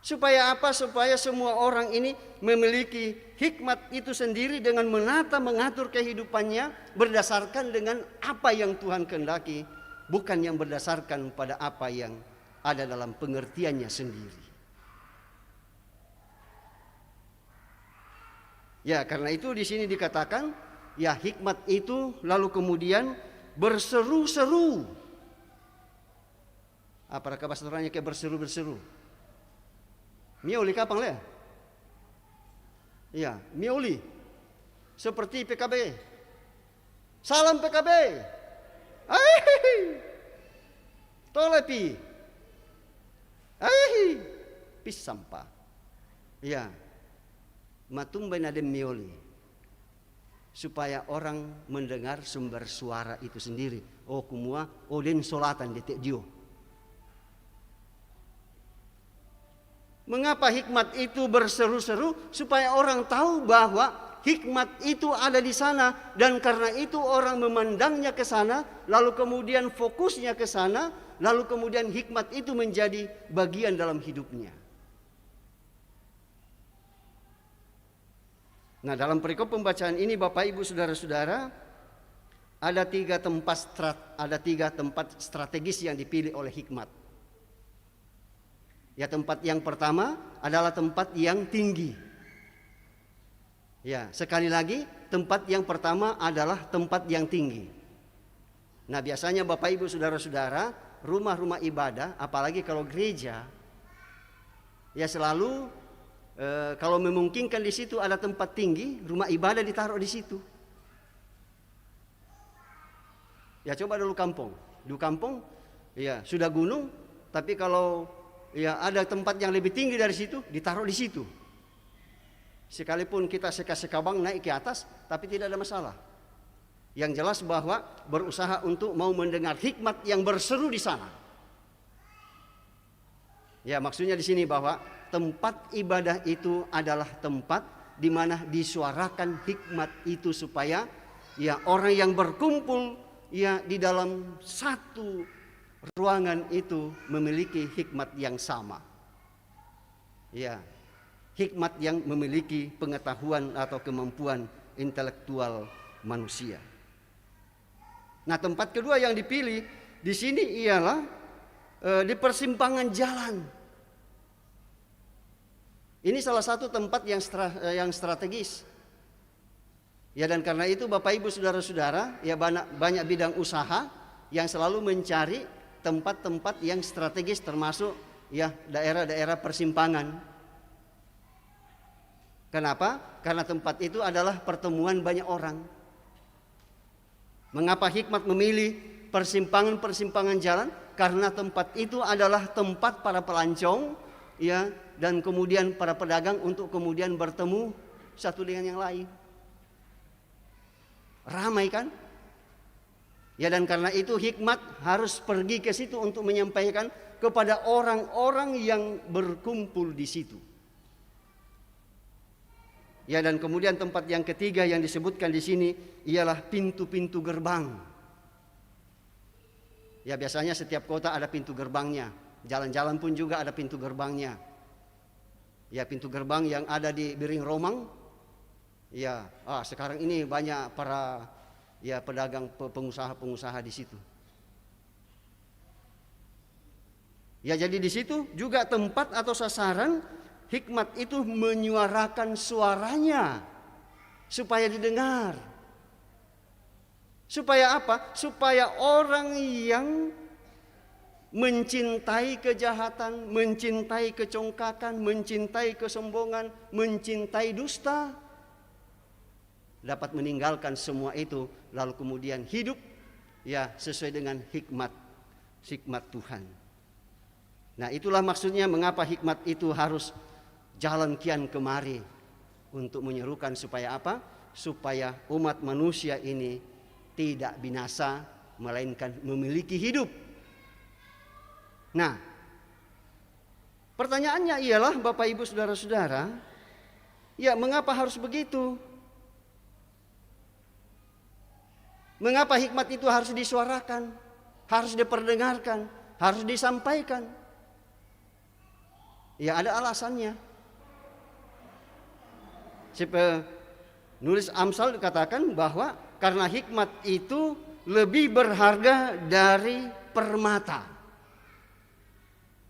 Supaya apa? Supaya semua orang ini memiliki hikmat itu sendiri dengan menata mengatur kehidupannya berdasarkan dengan apa yang Tuhan kehendaki, bukan yang berdasarkan pada apa yang ada dalam pengertiannya sendiri. Ya, karena itu di sini dikatakan ya hikmat itu lalu kemudian berseru-seru. Apakah bahasa orangnya kayak berseru-berseru? Mioli kapang le? Ya, mioli. Seperti PKB. Salam PKB. Ai! Tolepi. Ai! Pis sampah. Ya. Matumbay na dem mioli. Supaya orang mendengar sumber suara itu sendiri. Oh kumua, oh den solatan detek dio. Mengapa hikmat itu berseru-seru? Supaya orang tahu bahwa hikmat itu ada di sana. Dan karena itu orang memandangnya ke sana. Lalu kemudian fokusnya ke sana. Lalu kemudian hikmat itu menjadi bagian dalam hidupnya. Nah, dalam perikop pembacaan ini Bapak Ibu Saudara-saudara, ada tiga tempat strategis yang dipilih oleh hikmat. Ya, tempat yang pertama adalah tempat yang tinggi. Ya, sekali lagi tempat yang pertama adalah tempat yang tinggi. Nah, biasanya Bapak Ibu Saudara-saudara, rumah-rumah ibadah, apalagi kalau gereja, ya selalu kalau memungkinkan di situ ada tempat tinggi, rumah ibadah ditaruh di situ. Ya coba dulu kampung, di kampung, ya sudah gunung, tapi kalau ya ada tempat yang lebih tinggi dari situ, ditaruh di situ. Sekalipun kita seka-sekabang naik ke atas, tapi tidak ada masalah. Yang jelas bahwa berusaha untuk mau mendengar hikmat yang berseru di sana. Ya maksudnya di sini bahwa tempat ibadah itu adalah tempat di mana disuarakan hikmat itu supaya ya orang yang berkumpul ya di dalam satu ruangan itu memiliki hikmat yang sama. Ya, hikmat yang memiliki pengetahuan atau kemampuan intelektual manusia. Nah, tempat kedua yang dipilih di sini ialah di persimpangan jalan. Ini salah satu tempat yang strategis. Ya, dan karena itu Bapak Ibu Saudara-saudara, ya banyak bidang usaha yang selalu mencari tempat-tempat yang strategis termasuk ya daerah-daerah persimpangan. Kenapa? Karena tempat itu adalah pertemuan banyak orang. Mengapa hikmat memilih persimpangan-persimpangan jalan? Karena tempat itu adalah tempat para pelancong ya, dan kemudian para pedagang untuk kemudian bertemu satu dengan yang lain. Ramai kan? Ya, dan karena itu hikmat harus pergi ke situ untuk menyampaikan kepada orang-orang yang berkumpul di situ. Ya, dan kemudian tempat yang ketiga yang disebutkan di sini ialah pintu-pintu gerbang. Ya, biasanya setiap kota ada pintu gerbangnya. Jalan-jalan pun juga ada pintu gerbangnya. Ya, pintu gerbang yang ada di Biring Romang. Ya, sekarang ini banyak para ya pedagang, pengusaha-pengusaha di situ. Ya, jadi di situ juga tempat atau sasaran hikmat itu menyuarakan suaranya supaya didengar. Supaya apa? Supaya orang yang mencintai kejahatan, mencintai kecongkakan, mencintai kesombongan, mencintai dusta dapat meninggalkan semua itu lalu kemudian hidup ya sesuai dengan hikmat Tuhan. Nah, itulah maksudnya mengapa hikmat itu harus jalan kian kemari untuk menyerukan supaya apa? Supaya umat manusia ini tidak binasa, melainkan memiliki hidup. Nah, pertanyaannya ialah Bapak Ibu Saudara-saudara, ya mengapa harus begitu? Mengapa hikmat itu harus disuarakan, harus diperdengarkan, harus disampaikan? Ya ada alasannya. Nulis Amsal dikatakan bahwa karena hikmat itu lebih berharga dari permata.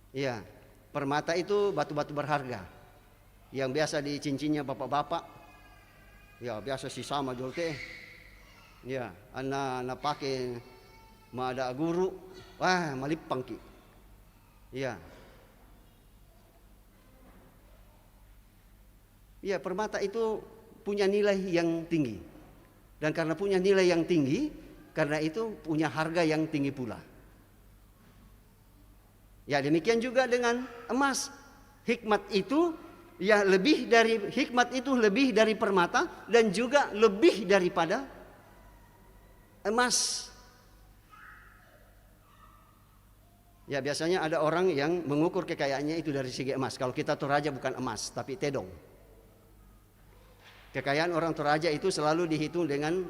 Ya, permata itu batu-batu berharga yang biasa di cincinnya bapak-bapak. Ya, biasa si sama jual teh. Ya, anak pakai ada guru, wah malipang ki. Ya. Ya, permata itu punya nilai yang tinggi. Dan karena punya nilai yang tinggi, karena itu punya harga yang tinggi pula. Ya, demikian juga dengan emas. Hikmat itu lebih dari permata dan juga lebih daripada emas. Ya, biasanya ada orang yang mengukur kekayaannya itu dari segi emas. Kalau kita Toraja bukan emas, tapi tedong. Kekayaan orang Toraja itu selalu dihitung dengan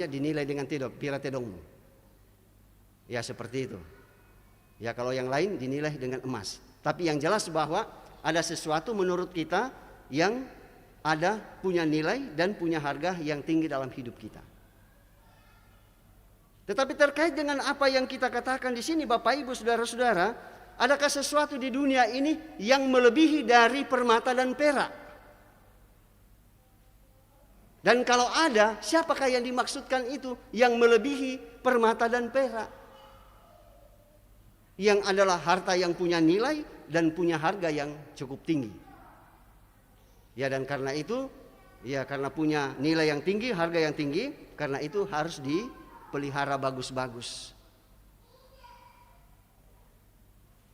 dinilai dengan tedong, pira tedong. Ya, seperti itu. Ya, kalau yang lain dinilai dengan emas. Tapi yang jelas bahwa ada sesuatu menurut kita yang punya nilai dan punya harga yang tinggi dalam hidup kita. Tetapi terkait dengan apa yang kita katakan di sini, Bapak Ibu Saudara-saudara, adakah sesuatu di dunia ini yang melebihi dari permata dan perak? Dan kalau ada, siapakah yang dimaksudkan itu yang melebihi permata dan perak? Yang adalah harta yang punya nilai dan punya harga yang cukup tinggi. Ya, dan karena itu, ya karena punya nilai yang tinggi, harga yang tinggi, karena itu harus dipelihara bagus-bagus.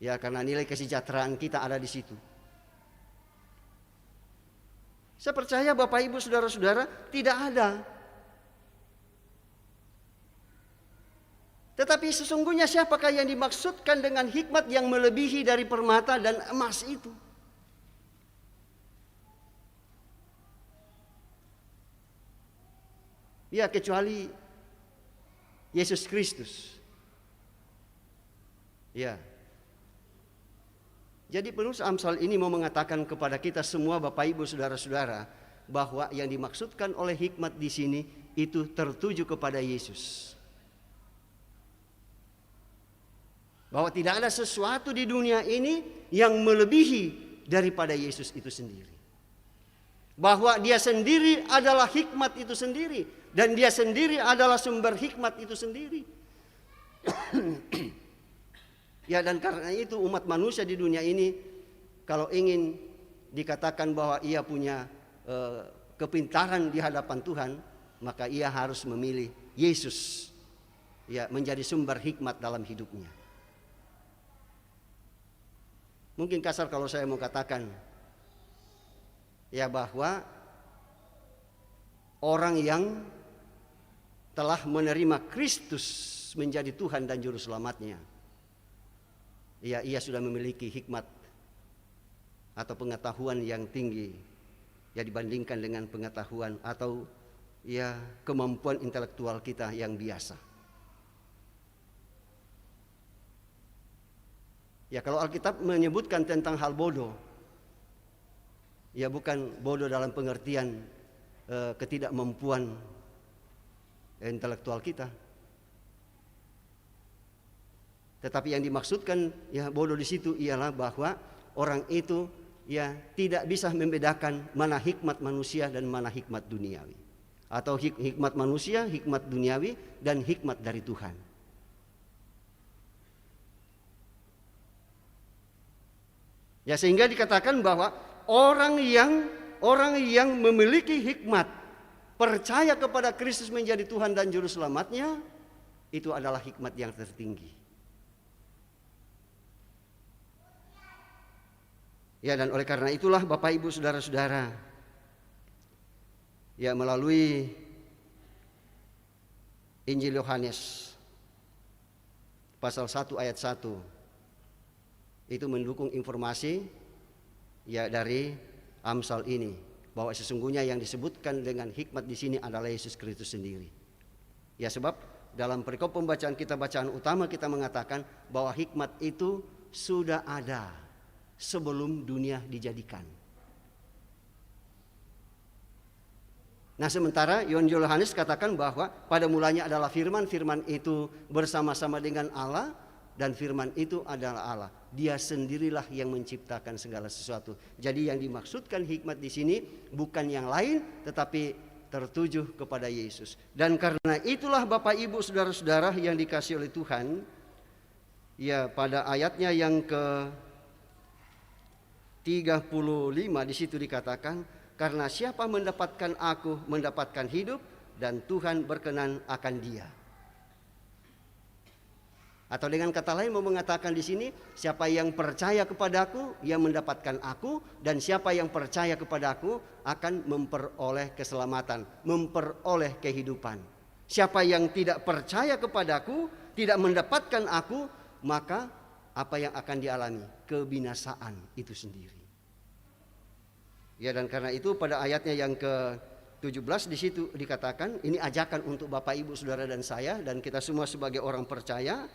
Ya, karena nilai kesejahteraan kita ada di situ. Saya percaya Bapak Ibu Saudara-saudara tidak ada. Tetapi sesungguhnya siapakah yang dimaksudkan dengan hikmat yang melebihi dari permata dan emas itu? Ya, kecuali Yesus Kristus. Ya. Jadi penulis Amsal ini mau mengatakan kepada kita semua Bapak Ibu Saudara-saudara bahwa yang dimaksudkan oleh hikmat di sini itu tertuju kepada Yesus. Bahwa tidak ada sesuatu di dunia ini yang melebihi daripada Yesus itu sendiri. Bahwa dia sendiri adalah hikmat itu sendiri. Dan dia sendiri adalah sumber hikmat itu sendiri. Ya, dan karena itu umat manusia di dunia ini kalau ingin dikatakan bahwa ia punya kepintaran di hadapan Tuhan, maka ia harus memilih Yesus ya menjadi sumber hikmat dalam hidupnya. Mungkin kasar kalau saya mau katakan ya bahwa orang yang telah menerima Kristus menjadi Tuhan dan Juru Selamatnya, ya ia sudah memiliki hikmat atau pengetahuan yang tinggi ya dibandingkan dengan pengetahuan atau ya kemampuan intelektual kita yang biasa. Ya, kalau Alkitab menyebutkan tentang hal bodoh, ya bukan bodoh dalam pengertian ketidakmampuan intelektual kita. Tetapi yang dimaksudkan ya bodoh di situ ialah bahwa orang itu ya tidak bisa membedakan mana hikmat manusia dan mana hikmat duniawi. Atau hikmat manusia, hikmat duniawi, dan hikmat dari Tuhan. Ya, sehingga dikatakan bahwa orang yang memiliki hikmat, percaya kepada Kristus menjadi Tuhan dan Juru Selamatnya, itu adalah hikmat yang tertinggi. Ya, dan oleh karena itulah Bapak Ibu Saudara-saudara, ya melalui Injil Yohanes pasal 1 ayat 1 itu mendukung informasi ya dari Amsal ini, bahwa sesungguhnya yang disebutkan dengan hikmat di sini adalah Yesus Kristus sendiri. Ya, sebab dalam perikop pembacaan kita, bacaan utama kita mengatakan bahwa hikmat itu sudah ada sebelum dunia dijadikan. Nah, sementara Injil Yohanes katakan bahwa pada mulanya adalah firman, firman itu bersama-sama dengan Allah, dan firman itu adalah Allah. Dia sendirilah yang menciptakan segala sesuatu. Jadi yang dimaksudkan hikmat di sini bukan yang lain, tetapi tertuju kepada Yesus. Dan karena itulah Bapak Ibu saudara-saudara yang dikasihi oleh Tuhan, ya pada ayatnya yang ke-35 di situ dikatakan, karena siapa mendapatkan aku mendapatkan hidup, dan Tuhan berkenan akan dia. Atau dengan kata lain mau mengatakan di sini, siapa yang percaya kepadaku yang mendapatkan aku, dan siapa yang percaya kepadaku akan memperoleh keselamatan, memperoleh kehidupan. Siapa yang tidak percaya kepadaku, tidak mendapatkan aku, maka apa yang akan dialami? Kebinasaan itu sendiri. Ya, dan karena itu pada ayatnya yang ke-17 di situ dikatakan, ini ajakan untuk Bapak Ibu Saudara dan saya dan kita semua sebagai orang percaya,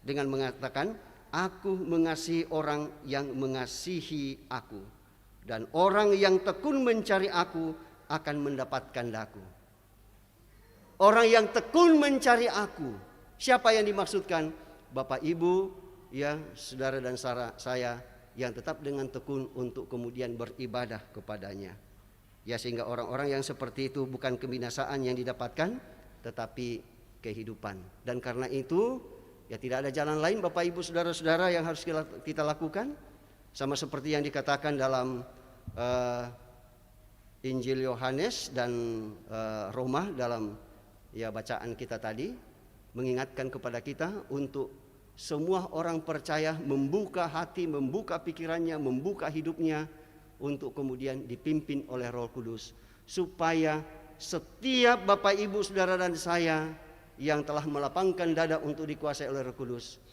dengan mengatakan, aku mengasihi orang yang mengasihi aku, dan orang yang tekun mencari aku akan mendapatkan aku. Orang yang tekun mencari aku, siapa yang dimaksudkan? Bapak Ibu, ya saudara dan saya yang tetap dengan tekun untuk kemudian beribadah kepadanya. Ya, sehingga orang-orang yang seperti itu bukan kebinasaan yang didapatkan, tetapi kehidupan. Dan karena itu, ya tidak ada jalan lain Bapak Ibu saudara-saudara yang harus kita lakukan. Sama seperti yang dikatakan dalam Injil Yohanes dan Roma dalam ya bacaan kita tadi, mengingatkan kepada kita untuk semua orang percaya membuka hati, membuka pikirannya, membuka hidupnya untuk kemudian dipimpin oleh Roh Kudus, supaya setiap Bapak Ibu saudara dan saya yang telah melapangkan dada untuk dikuasai oleh Roh Kudus,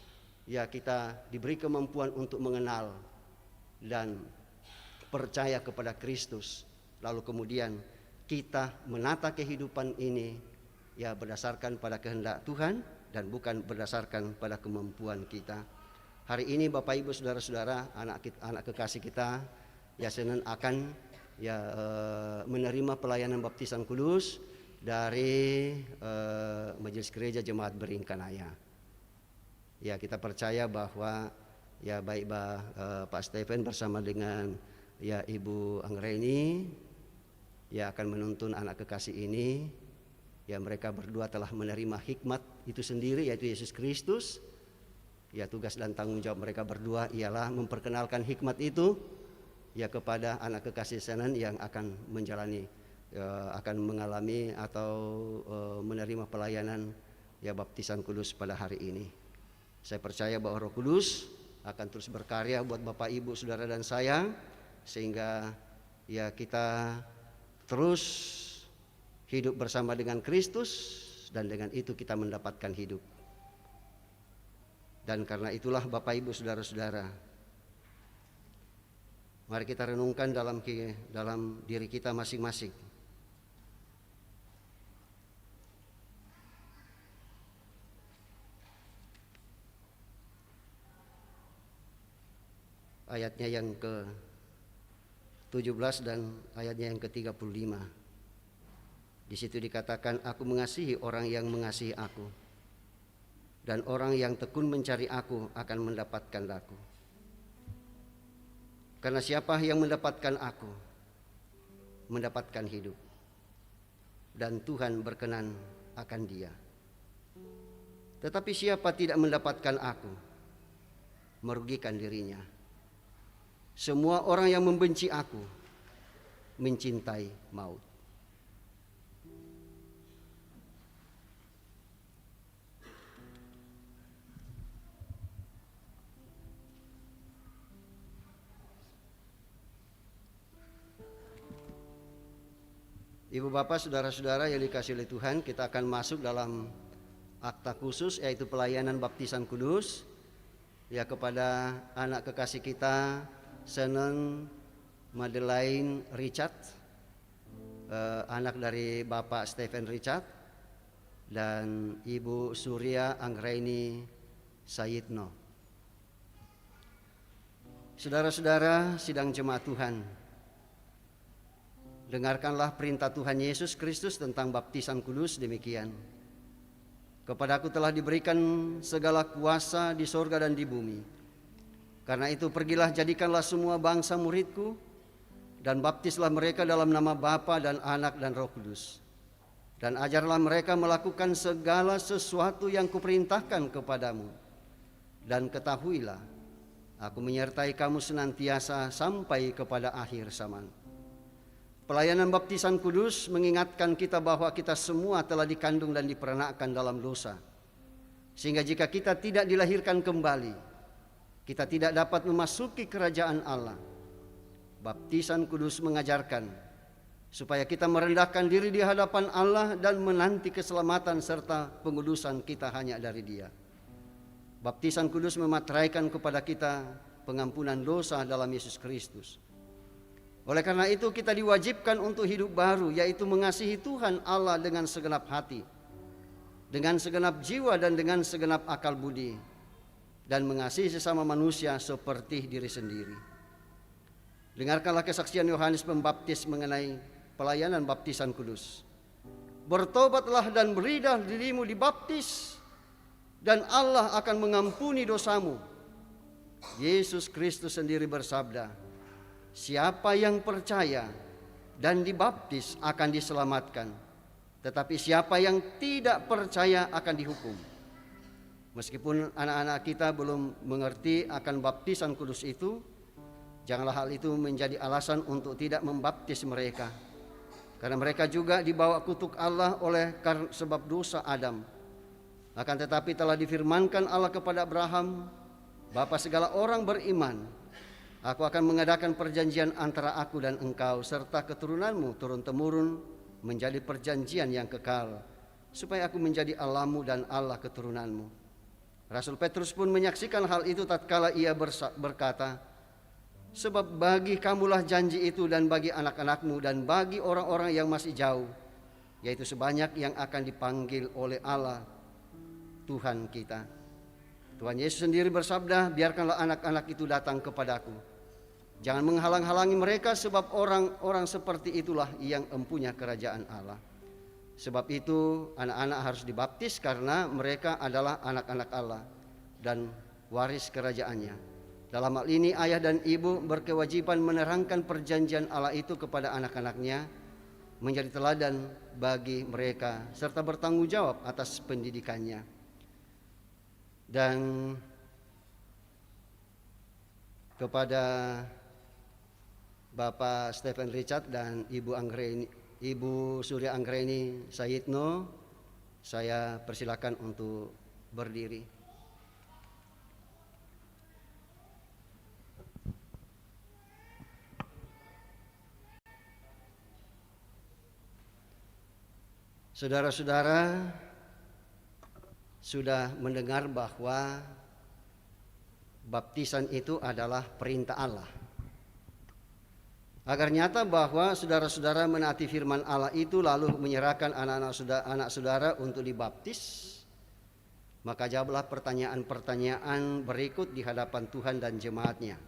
ya kita diberi kemampuan untuk mengenal dan percaya kepada Kristus. Lalu kemudian kita menata kehidupan ini ya berdasarkan pada kehendak Tuhan dan bukan berdasarkan pada kemampuan kita. Hari ini Bapak Ibu saudara-saudara, anak kekasih kita ya Senin akan ya menerima pelayanan baptisan kudus dari Majelis Gereja Jemaat Beringkanaya. Ya, kita percaya bahwa ya baik Pak Stephen bersama dengan ya Ibu Anggreni ya akan menuntun anak kekasih ini. Ya, mereka berdua telah menerima hikmat itu sendiri, yaitu Yesus Kristus. Ya, tugas dan tanggung jawab mereka berdua ialah memperkenalkan hikmat itu ya kepada anak kekasih Senin yang akan menjalani akan mengalami atau menerima pelayanan ya baptisan kudus pada hari ini. Saya percaya bahwa Roh Kudus akan terus berkarya buat Bapak Ibu saudara dan saya, sehingga ya kita terus hidup bersama dengan Kristus, dan dengan itu kita mendapatkan hidup. Dan karena itulah Bapak Ibu saudara-saudara, mari kita renungkan dalam diri kita masing-masing. Ayatnya yang ke-17 dan ayatnya yang ke-35. Di situ dikatakan, aku mengasihi orang yang mengasihi aku, dan orang yang tekun mencari aku akan mendapatkan aku. Karena siapa yang mendapatkan aku mendapatkan hidup, dan Tuhan berkenan akan dia. Tetapi siapa tidak mendapatkan aku merugikan dirinya. Semua orang yang membenci aku mencintai maut. Ibu bapak saudara-saudara yang dikasihi oleh Tuhan, kita akan masuk dalam akta khusus, yaitu pelayanan baptisan kudus, ya, kepada anak kekasih kita Senen Madeleine Richard, anak dari Bapak Stephen Richard, dan Ibu Surya Anggraini Sayitno. Saudara-saudara sidang jemaat Tuhan, dengarkanlah perintah Tuhan Yesus Kristus tentang baptisan kudus demikian. Kepadaku telah diberikan segala kuasa di sorga dan di bumi. Karena itu pergilah, jadikanlah semua bangsa muridku, dan baptislah mereka dalam nama Bapa dan Anak dan Roh Kudus. Dan ajarlah mereka melakukan segala sesuatu yang kuperintahkan kepadamu. Dan ketahuilah, aku menyertai kamu senantiasa sampai kepada akhir zaman. Pelayanan baptisan kudus mengingatkan kita bahwa kita semua telah dikandung dan diperanakkan dalam dosa. Sehingga jika kita tidak dilahirkan kembali, kita tidak dapat memasuki kerajaan Allah. Baptisan kudus mengajarkan supaya kita merendahkan diri di hadapan Allah dan menanti keselamatan serta pengudusan kita hanya dari Dia. Baptisan kudus memateraikan kepada kita pengampunan dosa dalam Yesus Kristus. Oleh karena itu kita diwajibkan untuk hidup baru, yaitu mengasihi Tuhan Allah dengan segenap hati, dengan segenap jiwa dan dengan segenap akal budi, dan mengasihi sesama manusia seperti diri sendiri. Dengarkanlah kesaksian Yohanes Pembaptis mengenai pelayanan baptisan kudus. Bertobatlah dan berilah dirimu dibaptis, dan Allah akan mengampuni dosamu. Yesus Kristus sendiri bersabda, siapa yang percaya dan dibaptis akan diselamatkan, tetapi siapa yang tidak percaya akan dihukum. Meskipun anak-anak kita belum mengerti akan baptisan kudus itu, janganlah hal itu menjadi alasan untuk tidak membaptis mereka. Karena mereka juga dibawa kutuk Allah oleh sebab dosa Adam. Akan tetapi telah difirmankan Allah kepada Abraham, bapa segala orang beriman, aku akan mengadakan perjanjian antara aku dan engkau serta keturunanmu turun-temurun menjadi perjanjian yang kekal, supaya aku menjadi Allahmu dan Allah keturunanmu. Rasul Petrus pun menyaksikan hal itu tatkala ia berkata, sebab bagi kamulah janji itu dan bagi anak-anakmu dan bagi orang-orang yang masih jauh, yaitu sebanyak yang akan dipanggil oleh Allah Tuhan kita. Tuhan Yesus sendiri bersabda, biarkanlah anak-anak itu datang kepadaku. Jangan menghalang-halangi mereka, sebab orang-orang seperti itulah yang empunya kerajaan Allah. Sebab itu anak-anak harus dibaptis karena mereka adalah anak-anak Allah dan waris kerajaannya. Dalam hal ini ayah dan ibu berkewajiban menerangkan perjanjian Allah itu kepada anak-anaknya, menjadi teladan bagi mereka serta bertanggung jawab atas pendidikannya. Dan kepada Bapak Stephen Richard dan Ibu Surya Anggraini Sayitno, saya persilakan untuk berdiri. Saudara-saudara sudah mendengar bahwa baptisan itu adalah perintah Allah. Agar nyata bahwa saudara-saudara menaati firman Allah itu lalu menyerahkan anak saudara untuk dibaptis, maka jawablah pertanyaan-pertanyaan berikut di hadapan Tuhan dan jemaatnya.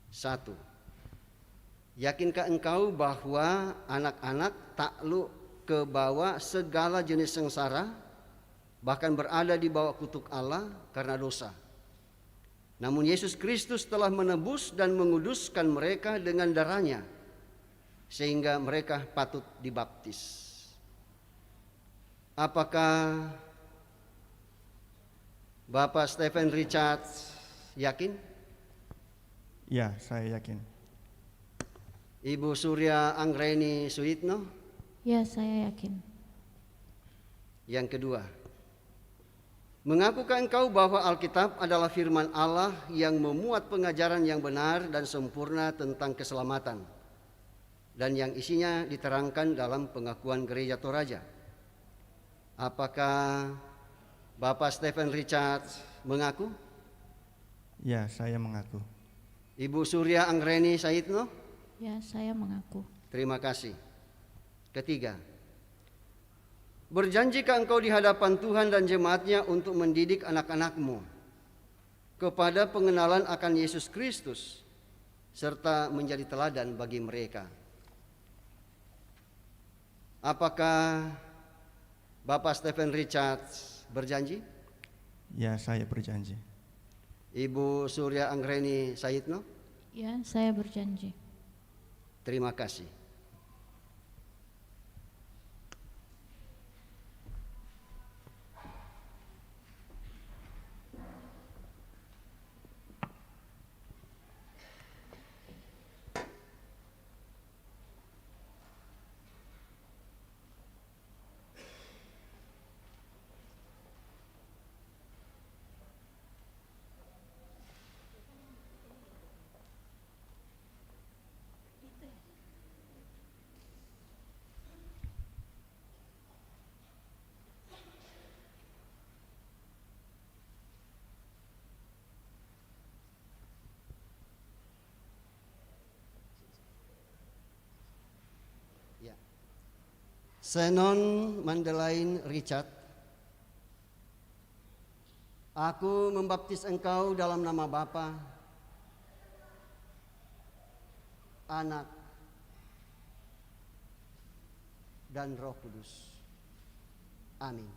1. Yakinkah engkau bahwa anak-anak takluk ke bawah segala jenis sengsara, bahkan berada di bawah kutuk Allah karena dosa? Namun Yesus Kristus telah menebus dan menguduskan mereka dengan darahnya, sehingga mereka patut dibaptis. Apakah Bapak Stephen Richard yakin? Ya, saya yakin. Ibu Surya Anggraini Sayitno? Ya, saya yakin. Yang kedua, mengakukah engkau bahwa Alkitab adalah firman Allah yang memuat pengajaran yang benar dan sempurna tentang keselamatan, dan yang isinya diterangkan dalam pengakuan Gereja Toraja? Apakah Bapak Stephen Richard mengaku? Ya, saya mengaku. Ibu Surya Anggreni Saidno? Ya, saya mengaku. Terima kasih. Ketiga, berjanjikah engkau di hadapan Tuhan dan jemaatnya untuk mendidik anak-anakmu kepada pengenalan akan Yesus Kristus serta menjadi teladan bagi mereka? Apakah Bapak Stephen Richards berjanji? Ya, saya berjanji. Ibu Surya Anggreni Saidno? Ya, saya berjanji. Terima kasih. Senon Mandelain Richard, aku membaptis engkau dalam nama Bapa, Anak, dan Roh Kudus. Amin.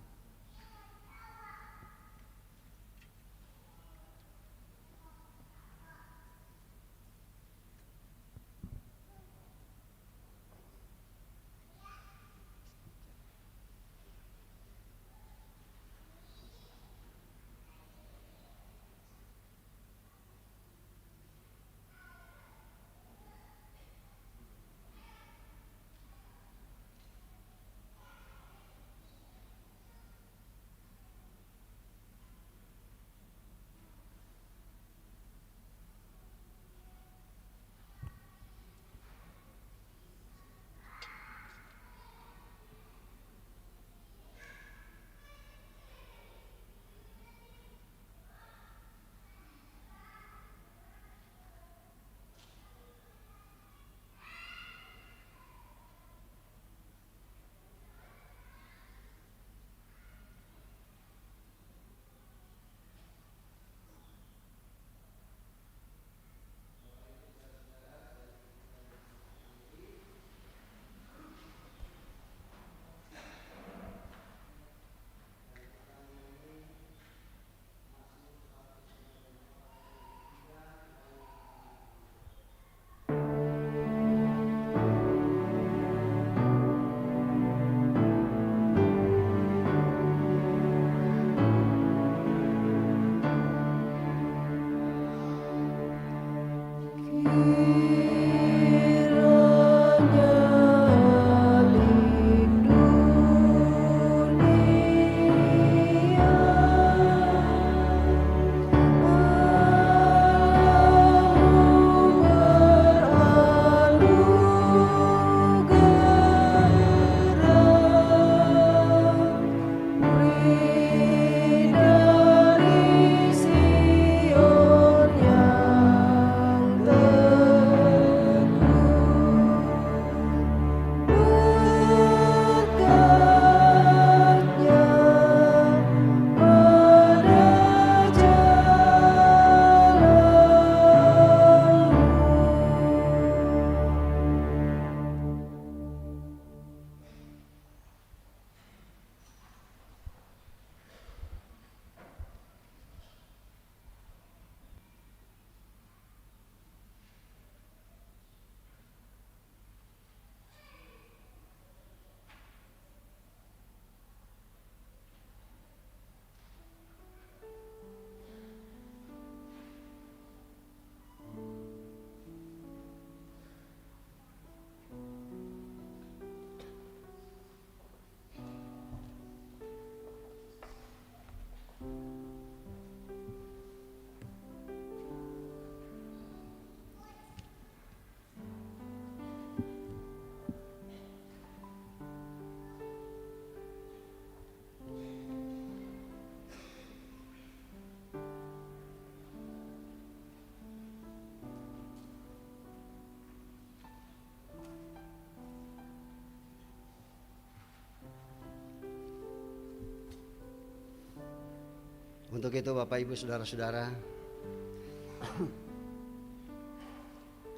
Untuk itu Bapak Ibu Saudara-saudara,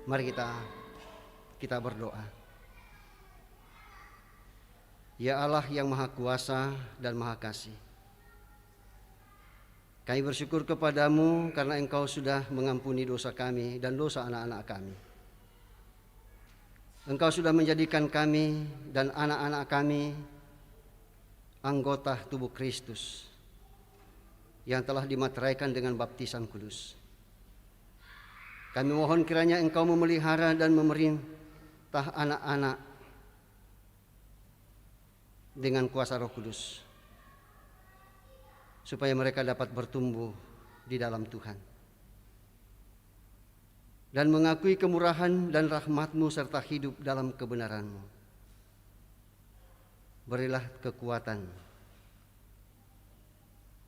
mari kita berdoa. Ya Allah yang Maha Kuasa dan Maha Kasih, kami bersyukur kepadamu karena Engkau sudah mengampuni dosa kami dan dosa anak-anak kami. Engkau sudah menjadikan kami dan anak-anak kami anggota tubuh Kristus yang telah dimateraikan dengan baptisan kudus. Kami mohon kiranya Engkau memelihara dan memerintah anak-anak dengan kuasa Roh Kudus, supaya mereka dapat bertumbuh di dalam Tuhan dan mengakui kemurahan dan rahmat-Mu serta hidup dalam kebenaran-Mu. Berilah kekuatan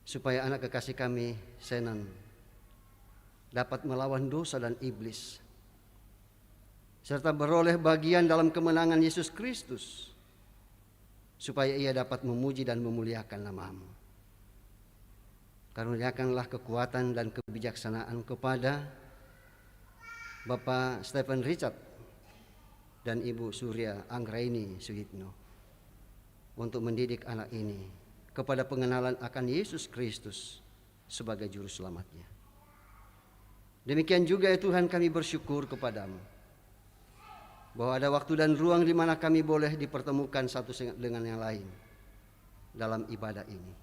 supaya anak kekasih kami Senan dapat melawan dosa dan iblis serta beroleh bagian dalam kemenangan Yesus Kristus, supaya ia dapat memuji dan memuliakan nama-Mu. Karuniakanlah kekuatan dan kebijaksanaan kepada Bapak Stephen Richard dan Ibu Surya Anggraini Suhitno untuk mendidik anak ini kepada pengenalan akan Yesus Kristus sebagai juru selamatnya. Demikian juga ya Tuhan, kami bersyukur kepadamu bahwa ada waktu dan ruang di mana kami boleh dipertemukan satu dengan yang lain dalam ibadah ini.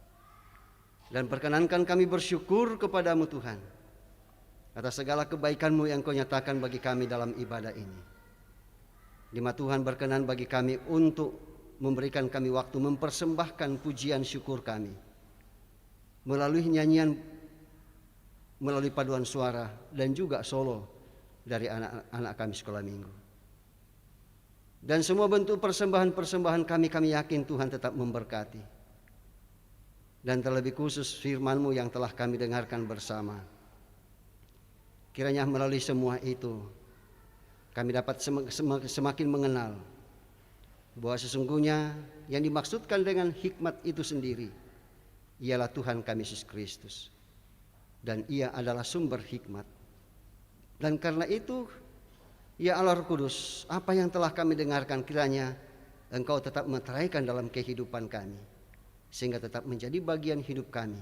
Dan perkenankan kami bersyukur kepadamu Tuhan atas segala kebaikan-Mu yang Kau nyatakan bagi kami dalam ibadah ini. Di mana Tuhan berkenan bagi kami untuk memberikan kami waktu mempersembahkan pujian syukur kami melalui nyanyian, melalui paduan suara dan juga solo dari anak-anak kami sekolah minggu. Dan semua bentuk persembahan-persembahan kami yakin Tuhan tetap memberkati. Dan terlebih khusus firman-Mu yang telah kami dengarkan bersama. Kiranya melalui semua itu kami dapat semakin mengenal bahwa sesungguhnya yang dimaksudkan dengan hikmat itu sendiri ialah Tuhan kami Yesus Kristus. Dan Ia adalah sumber hikmat. Dan karena itu, ya Allah Roh Kudus, apa yang telah kami dengarkan kiranya Engkau tetap meteraikan dalam kehidupan kami, sehingga tetap menjadi bagian hidup kami,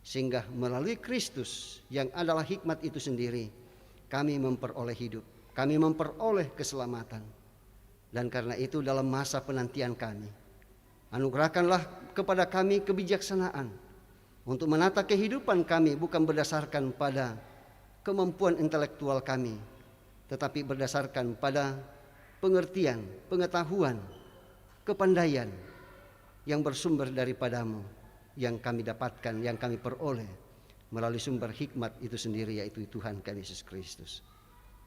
sehingga melalui Kristus yang adalah hikmat itu sendiri kami memperoleh hidup, kami memperoleh keselamatan. Dan karena itu dalam masa penantian kami, anugerahkanlah kepada kami kebijaksanaan untuk menata kehidupan kami bukan berdasarkan pada kemampuan intelektual kami, tetapi berdasarkan pada pengertian, pengetahuan, kepandaian yang bersumber daripada-Mu, yang kami dapatkan, yang kami peroleh melalui sumber hikmat itu sendiri, yaitu Tuhan kami Yesus Kristus.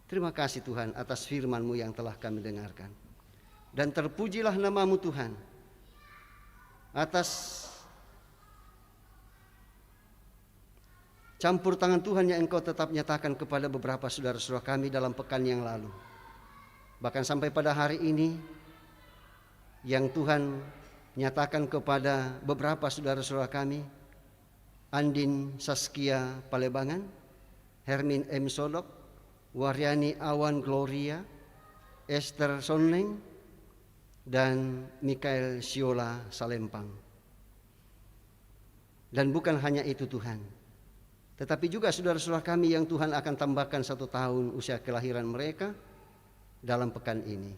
Terima kasih Tuhan atas firman-Mu yang telah kami dengarkan. Dan terpujilah nama-Mu Tuhan atas campur tangan Tuhan yang Engkau tetap nyatakan kepada beberapa saudara-saudara kami dalam pekan yang lalu. Bahkan sampai pada hari ini yang Tuhan nyatakan kepada beberapa saudara-saudara kami, Andin Saskia Palebangan, Hermin M. Sodok, Waryani Awan Gloria, Esther Sonleng, dan Mikael Siola Salempang. Dan bukan hanya itu Tuhan, tetapi juga saudara-saudara kami yang Tuhan akan tambahkan 1 tahun usia kelahiran mereka dalam pekan ini,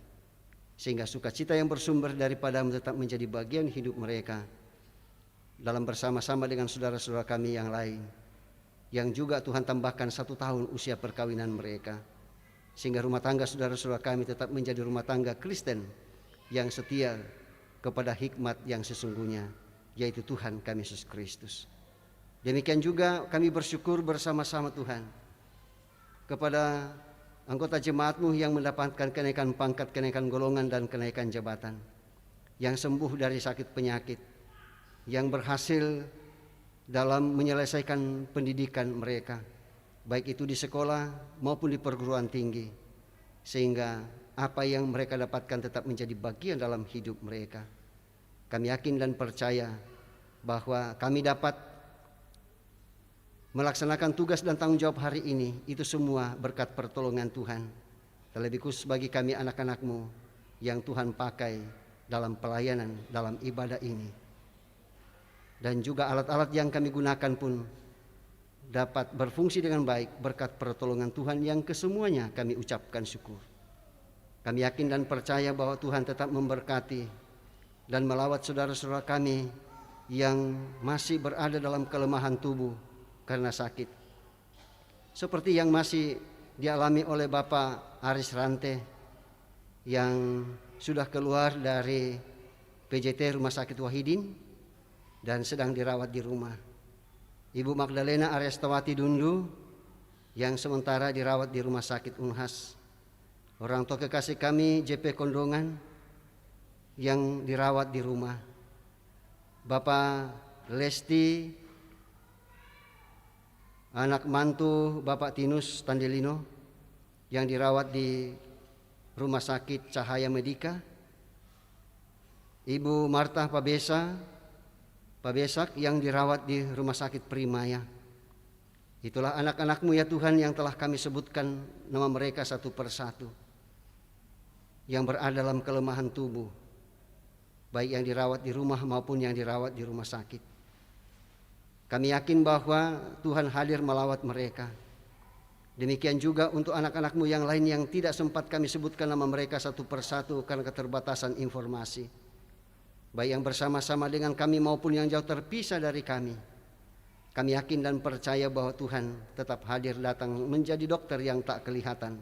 sehingga sukacita yang bersumber daripada-Mu tetap menjadi bagian hidup mereka dalam bersama-sama dengan saudara-saudara kami yang lain, yang juga Tuhan tambahkan 1 tahun usia perkawinan mereka, sehingga rumah tangga saudara-saudara kami tetap menjadi rumah tangga Kristen yang setia kepada hikmat yang sesungguhnya, yaitu Tuhan kami Yesus Kristus. Demikian juga kami bersyukur bersama-sama Tuhan kepada anggota jemaat-Mu yang mendapatkan kenaikan pangkat, kenaikan golongan, dan kenaikan jabatan, yang sembuh dari sakit penyakit, yang berhasil dalam menyelesaikan pendidikan mereka, baik itu di sekolah maupun di perguruan tinggi, sehingga apa yang mereka dapatkan tetap menjadi bagian dalam hidup mereka. Kami yakin dan percaya bahwa kami dapat melaksanakan tugas dan tanggung jawab hari ini, itu semua berkat pertolongan Tuhan. Terlebih khusus bagi kami anak-anak-Mu yang Tuhan pakai dalam pelayanan, dalam ibadah ini. Dan juga alat-alat yang kami gunakan pun dapat berfungsi dengan baik berkat pertolongan Tuhan yang kesemuanya kami ucapkan syukur. Kami yakin dan percaya bahwa Tuhan tetap memberkati dan melawat saudara-saudara kami yang masih berada dalam kelemahan tubuh karena sakit, seperti yang masih dialami oleh Bapak Aris Rante yang sudah keluar dari PJT Rumah Sakit Wahidin dan sedang dirawat di rumah. Ibu Magdalena Arestawati Dundu yang sementara dirawat di Rumah Sakit Unhas. Orang tua kekasih kami JP Kondongan yang dirawat di rumah. Bapak Lesti, anak mantu Bapak Tinus Tandelino yang dirawat di Rumah Sakit Cahaya Medika. Ibu Marta Pabesak yang dirawat di Rumah Sakit Primaya. Itulah anak-anak-Mu ya Tuhan yang telah kami sebutkan nama mereka satu persatu, yang berada dalam kelemahan tubuh, baik yang dirawat di rumah maupun yang dirawat di rumah sakit. Kami yakin bahwa Tuhan hadir melawat mereka. Demikian juga untuk anak-anak-Mu yang lain yang tidak sempat kami sebutkan nama mereka satu persatu karena keterbatasan informasi, baik yang bersama-sama dengan kami maupun yang jauh terpisah dari kami. Kami yakin dan percaya bahwa Tuhan tetap hadir datang menjadi dokter yang tak kelihatan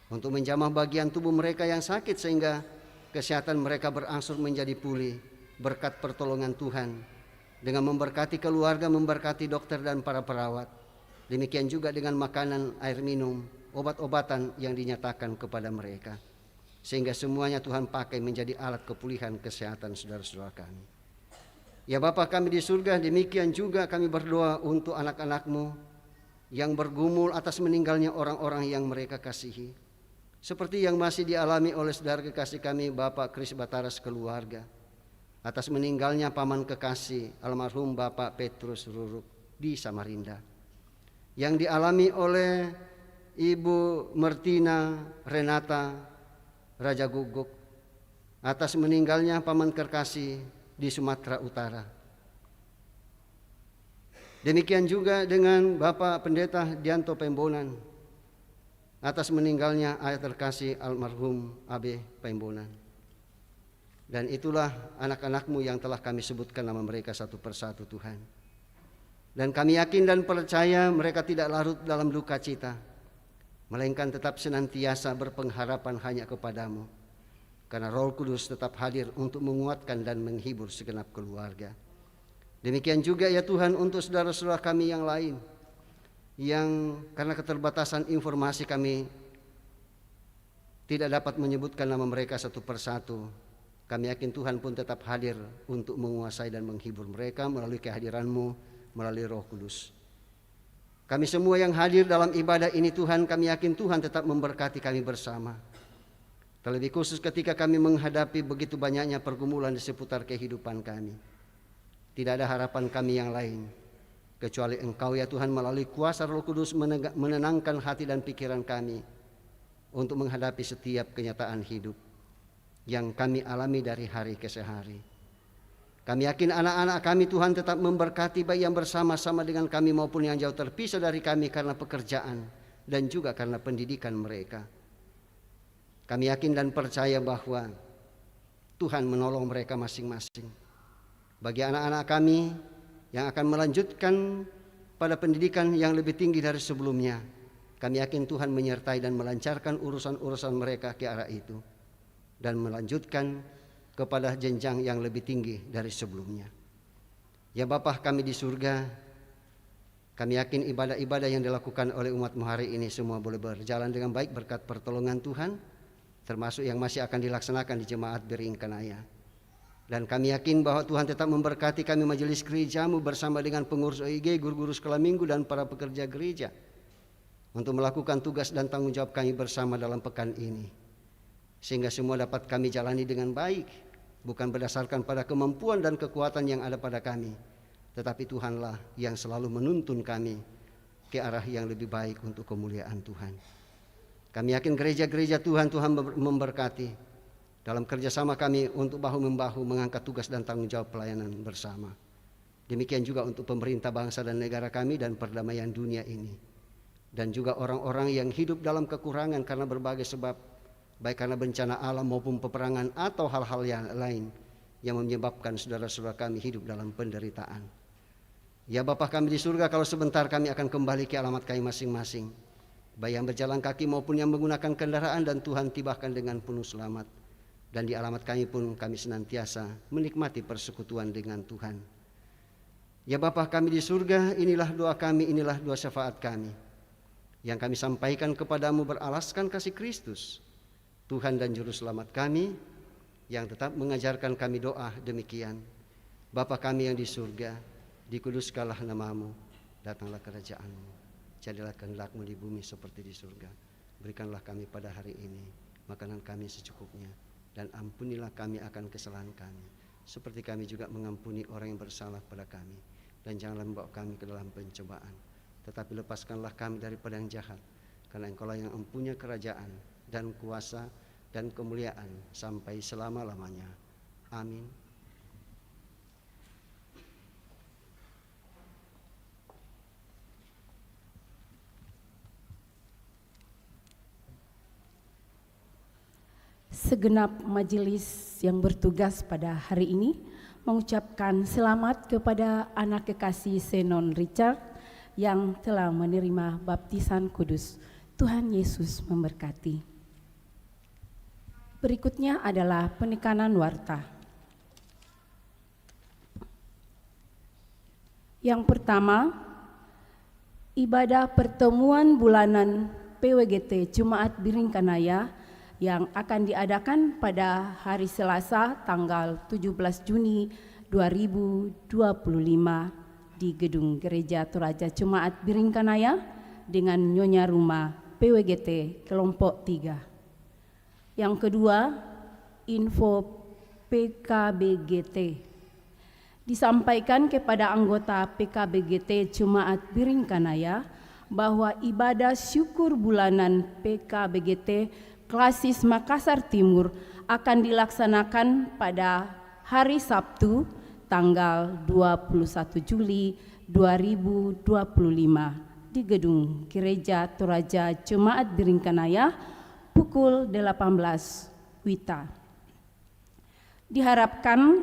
untuk menjamah bagian tubuh mereka yang sakit sehingga kesehatan mereka berangsur menjadi pulih berkat pertolongan Tuhan, dengan memberkati keluarga, memberkati dokter dan para perawat. Demikian juga dengan makanan, air minum, obat-obatan yang dinyatakan kepada mereka, sehingga semuanya Tuhan pakai menjadi alat kepulihan kesehatan saudara-saudara kami. Ya Bapa kami di surga, demikian juga kami berdoa untuk anak-anak-Mu yang bergumul atas meninggalnya orang-orang yang mereka kasihi, seperti yang masih dialami oleh saudara kekasih kami Bapak Kris Bataras keluarga, atas meninggalnya paman kekasih almarhum Bapak Petrus Ruruk di Samarinda, yang dialami oleh Ibu Mertina Renata Raja Guguk, atas meninggalnya paman kekasih di Sumatera Utara. Demikian juga dengan Bapak Pendeta Dianto Pembonan, atas meninggalnya ayah terkasih almarhum Abe Pembonan. Dan itulah anak-anak-Mu yang telah kami sebutkan nama mereka satu persatu Tuhan. Dan kami yakin dan percaya mereka tidak larut dalam duka cita, melainkan tetap senantiasa berpengharapan hanya kepada-Mu, karena Roh Kudus tetap hadir untuk menguatkan dan menghibur segenap keluarga. Demikian juga ya Tuhan untuk saudara-saudara kami yang lain, yang karena keterbatasan informasi kami tidak dapat menyebutkan nama mereka satu persatu. Kami yakin Tuhan pun tetap hadir untuk menguasai dan menghibur mereka melalui kehadiran-Mu, melalui Roh Kudus. Kami semua yang hadir dalam ibadah ini Tuhan, kami yakin Tuhan tetap memberkati kami bersama. Terlebih khusus ketika kami menghadapi begitu banyaknya pergumulan di seputar kehidupan kami. Tidak ada harapan kami yang lain kecuali Engkau ya Tuhan, melalui kuasa Roh Kudus menenangkan hati dan pikiran kami untuk menghadapi setiap kenyataan hidup yang kami alami dari hari ke hari. Kami yakin anak-anak kami Tuhan tetap memberkati, baik yang bersama-sama dengan kami maupun yang jauh terpisah dari kami karena pekerjaan dan juga karena pendidikan mereka. Kami yakin dan percaya bahwa Tuhan menolong mereka masing-masing. Bagi anak-anak kami yang akan melanjutkan pada pendidikan yang lebih tinggi dari sebelumnya, kami yakin Tuhan menyertai dan melancarkan urusan-urusan mereka ke arah itu, dan melanjutkan kepada jenjang yang lebih tinggi dari sebelumnya. Ya Bapa kami di surga, kami yakin ibadah-ibadah yang dilakukan oleh umat-Mu hari ini semua boleh berjalan dengan baik berkat pertolongan Tuhan, termasuk yang masih akan dilaksanakan di Jemaat Biringkanaya. Dan kami yakin bahwa Tuhan tetap memberkati kami majelis gereja-Mu bersama dengan pengurus OIG, guru-guru sekolah minggu dan para pekerja gereja untuk melakukan tugas dan tanggung jawab kami bersama dalam pekan ini, sehingga semua dapat kami jalani dengan baik, bukan berdasarkan pada kemampuan dan kekuatan yang ada pada kami, tetapi Tuhanlah yang selalu menuntun kami ke arah yang lebih baik untuk kemuliaan Tuhan. Kami yakin gereja-gereja Tuhan memberkati dalam kerjasama kami untuk bahu-membahu mengangkat tugas dan tanggung jawab pelayanan bersama. Demikian juga untuk pemerintah bangsa dan negara kami dan perdamaian dunia ini. Dan juga orang-orang yang hidup dalam kekurangan karena berbagai sebab, baik karena bencana alam maupun peperangan atau hal-hal yang lain yang menyebabkan saudara-saudara kami hidup dalam penderitaan. Ya Bapa kami di surga, kalau sebentar kami akan kembali ke alamat kami masing-masing, baik yang berjalan kaki maupun yang menggunakan kendaraan, dan Tuhan tibahkan dengan penuh selamat. Dan di alamat kami pun kami senantiasa menikmati persekutuan dengan Tuhan. Ya Bapa kami di surga, inilah doa kami, inilah doa syafaat kami, yang kami sampaikan kepadamu beralaskan kasih Kristus, Tuhan dan Juru Selamat kami, yang tetap mengajarkan kami doa demikian. Bapa kami yang di surga, dikuduskanlah namamu, datanglah kerajaan-Mu, jadilah kehendak-Mu di bumi seperti di surga. Berikanlah kami pada hari ini makanan kami secukupnya, dan ampunilah kami akan kesalahan kami, seperti kami juga mengampuni orang yang bersalah pada kami. Dan janganlah membawa kami ke dalam pencobaan, tetapi lepaskanlah kami daripada yang jahat, karena Engkaulah yang mempunyai kerajaan dan kuasa dan kemuliaan sampai selama-lamanya. Amin. Segenap majelis yang bertugas pada hari ini mengucapkan selamat kepada anak kekasih Zenon Richard yang telah menerima baptisan kudus. Tuhan Yesus memberkati. Berikutnya adalah penekanan warta. Yang pertama, ibadah pertemuan bulanan PWGT Jemaat Biringkanaya yang akan diadakan pada hari Selasa tanggal 17 Juni 2025 di Gedung Gereja Toraja Jemaat Biringkanaya dengan Nyonya Rumah PWGT kelompok 3. Yang kedua, info PKBGT. Disampaikan kepada anggota PKBGT Jemaat Biringkanaya bahwa ibadah syukur bulanan PKBGT Klasis Makassar Timur akan dilaksanakan pada hari Sabtu tanggal 21 Juli 2025 di Gedung Gereja Toraja Jemaat Biringkanaya pukul 18 WITA. Diharapkan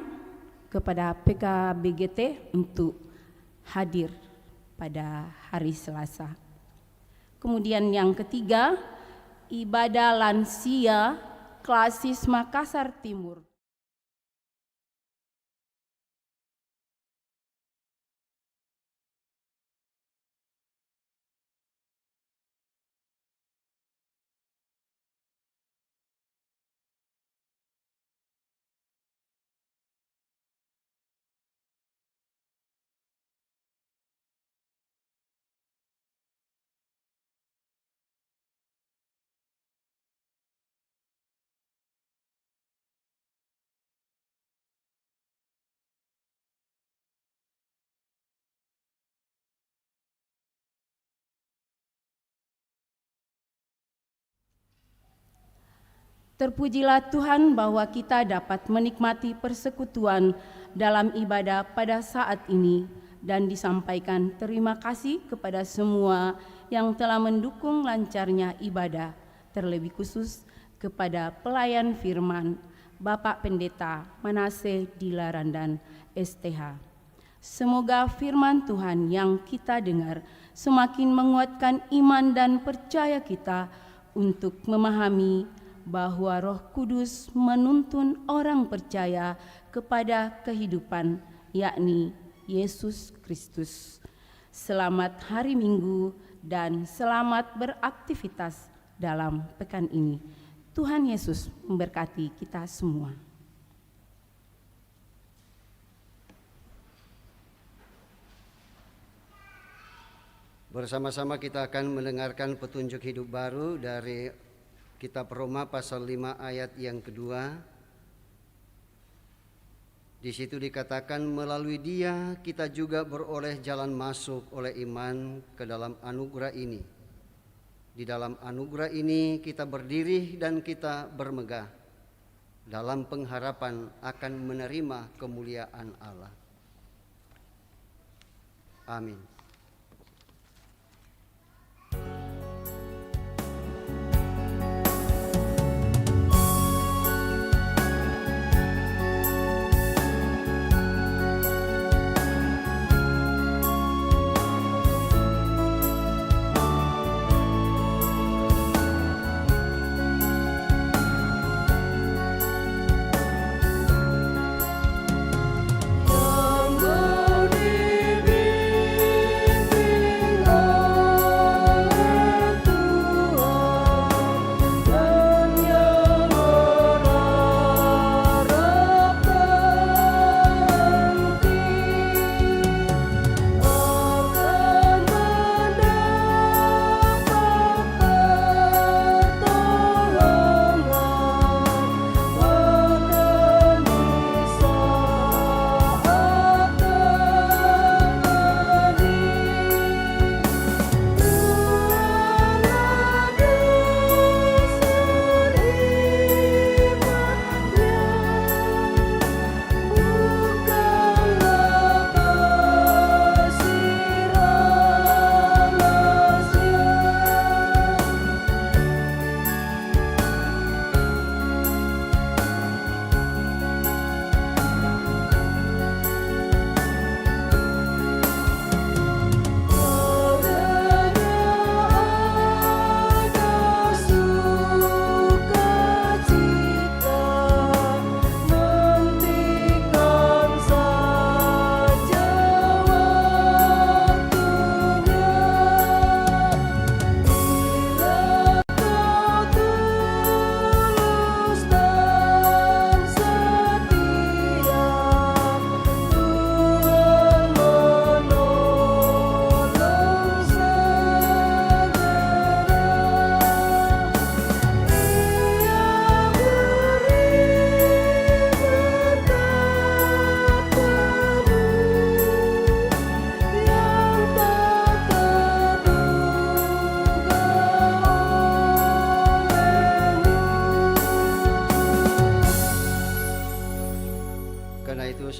kepada PKBGT untuk hadir pada hari Selasa. Kemudian yang ketiga, ibadah lansia Klasis Makassar Timur. Terpujilah Tuhan bahwa kita dapat menikmati persekutuan dalam ibadah pada saat ini, dan disampaikan terima kasih kepada semua yang telah mendukung lancarnya ibadah, terlebih khusus kepada pelayan firman Bapak Pendeta Manase Dilarandan STH. Semoga firman Tuhan yang kita dengar semakin menguatkan iman dan percaya kita untuk memahami bahwa Roh Kudus menuntun orang percaya kepada kehidupan, yakni Yesus Kristus. Selamat hari Minggu dan selamat beraktivitas dalam pekan ini. Tuhan Yesus memberkati kita semua. Bersama-sama kita akan mendengarkan petunjuk hidup baru dari Kitab Roma pasal 5 ayat yang kedua. Di situ dikatakan melalui Dia kita juga beroleh jalan masuk oleh iman ke dalam anugerah ini. Di dalam anugerah ini kita berdiri dan kita bermegah dalam pengharapan akan menerima kemuliaan Allah. Amin.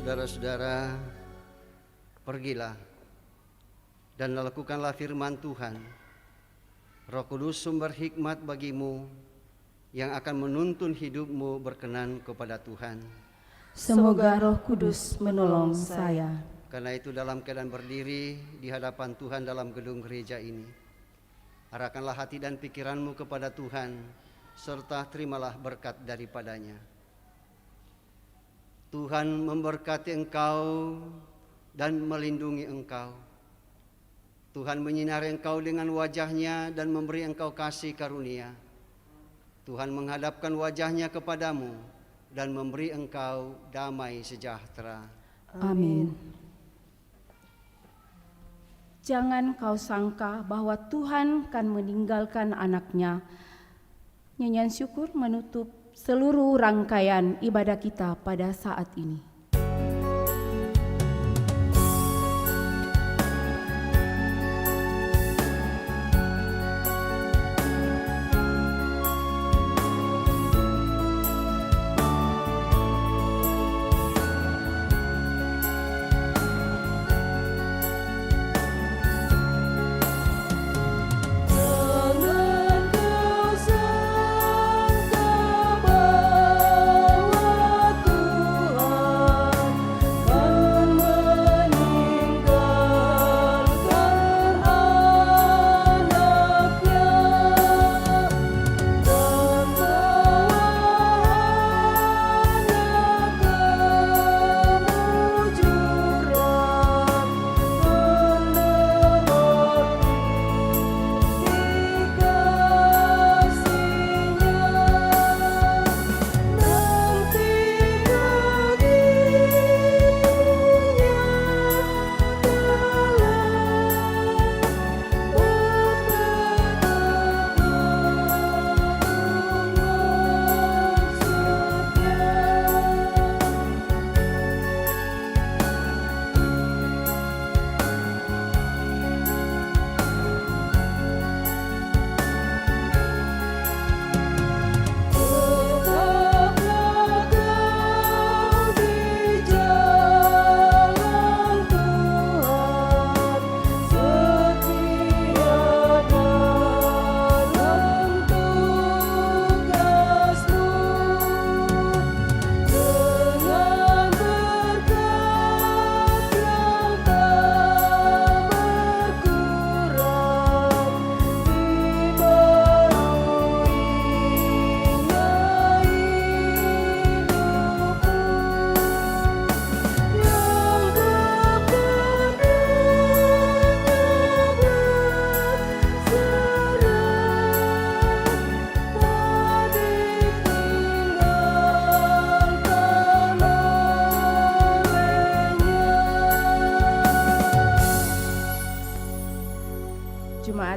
Saudara-saudara, pergilah dan lakukanlah firman Tuhan. Roh Kudus sumber hikmat bagimu yang akan menuntun hidupmu berkenan kepada Tuhan. Semoga Roh Kudus menolong saya. Karena itu dalam keadaan berdiri di hadapan Tuhan dalam gedung gereja ini, arahkanlah hati dan pikiranmu kepada Tuhan, serta terimalah berkat daripadanya. Tuhan memberkati engkau dan melindungi engkau. Tuhan menyinari engkau dengan wajah-Nya dan memberi engkau kasih karunia. Tuhan menghadapkan wajah-Nya kepadamu dan memberi engkau damai sejahtera. Amin. Jangan kau sangka bahwa Tuhan akan meninggalkan anak-Nya. Nyanyian syukur menutup seluruh rangkaian ibadah kita pada saat ini. Bahwa Tuhan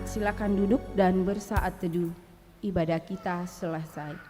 silakan duduk dan bersaat teduh. Ibadah kita selesai.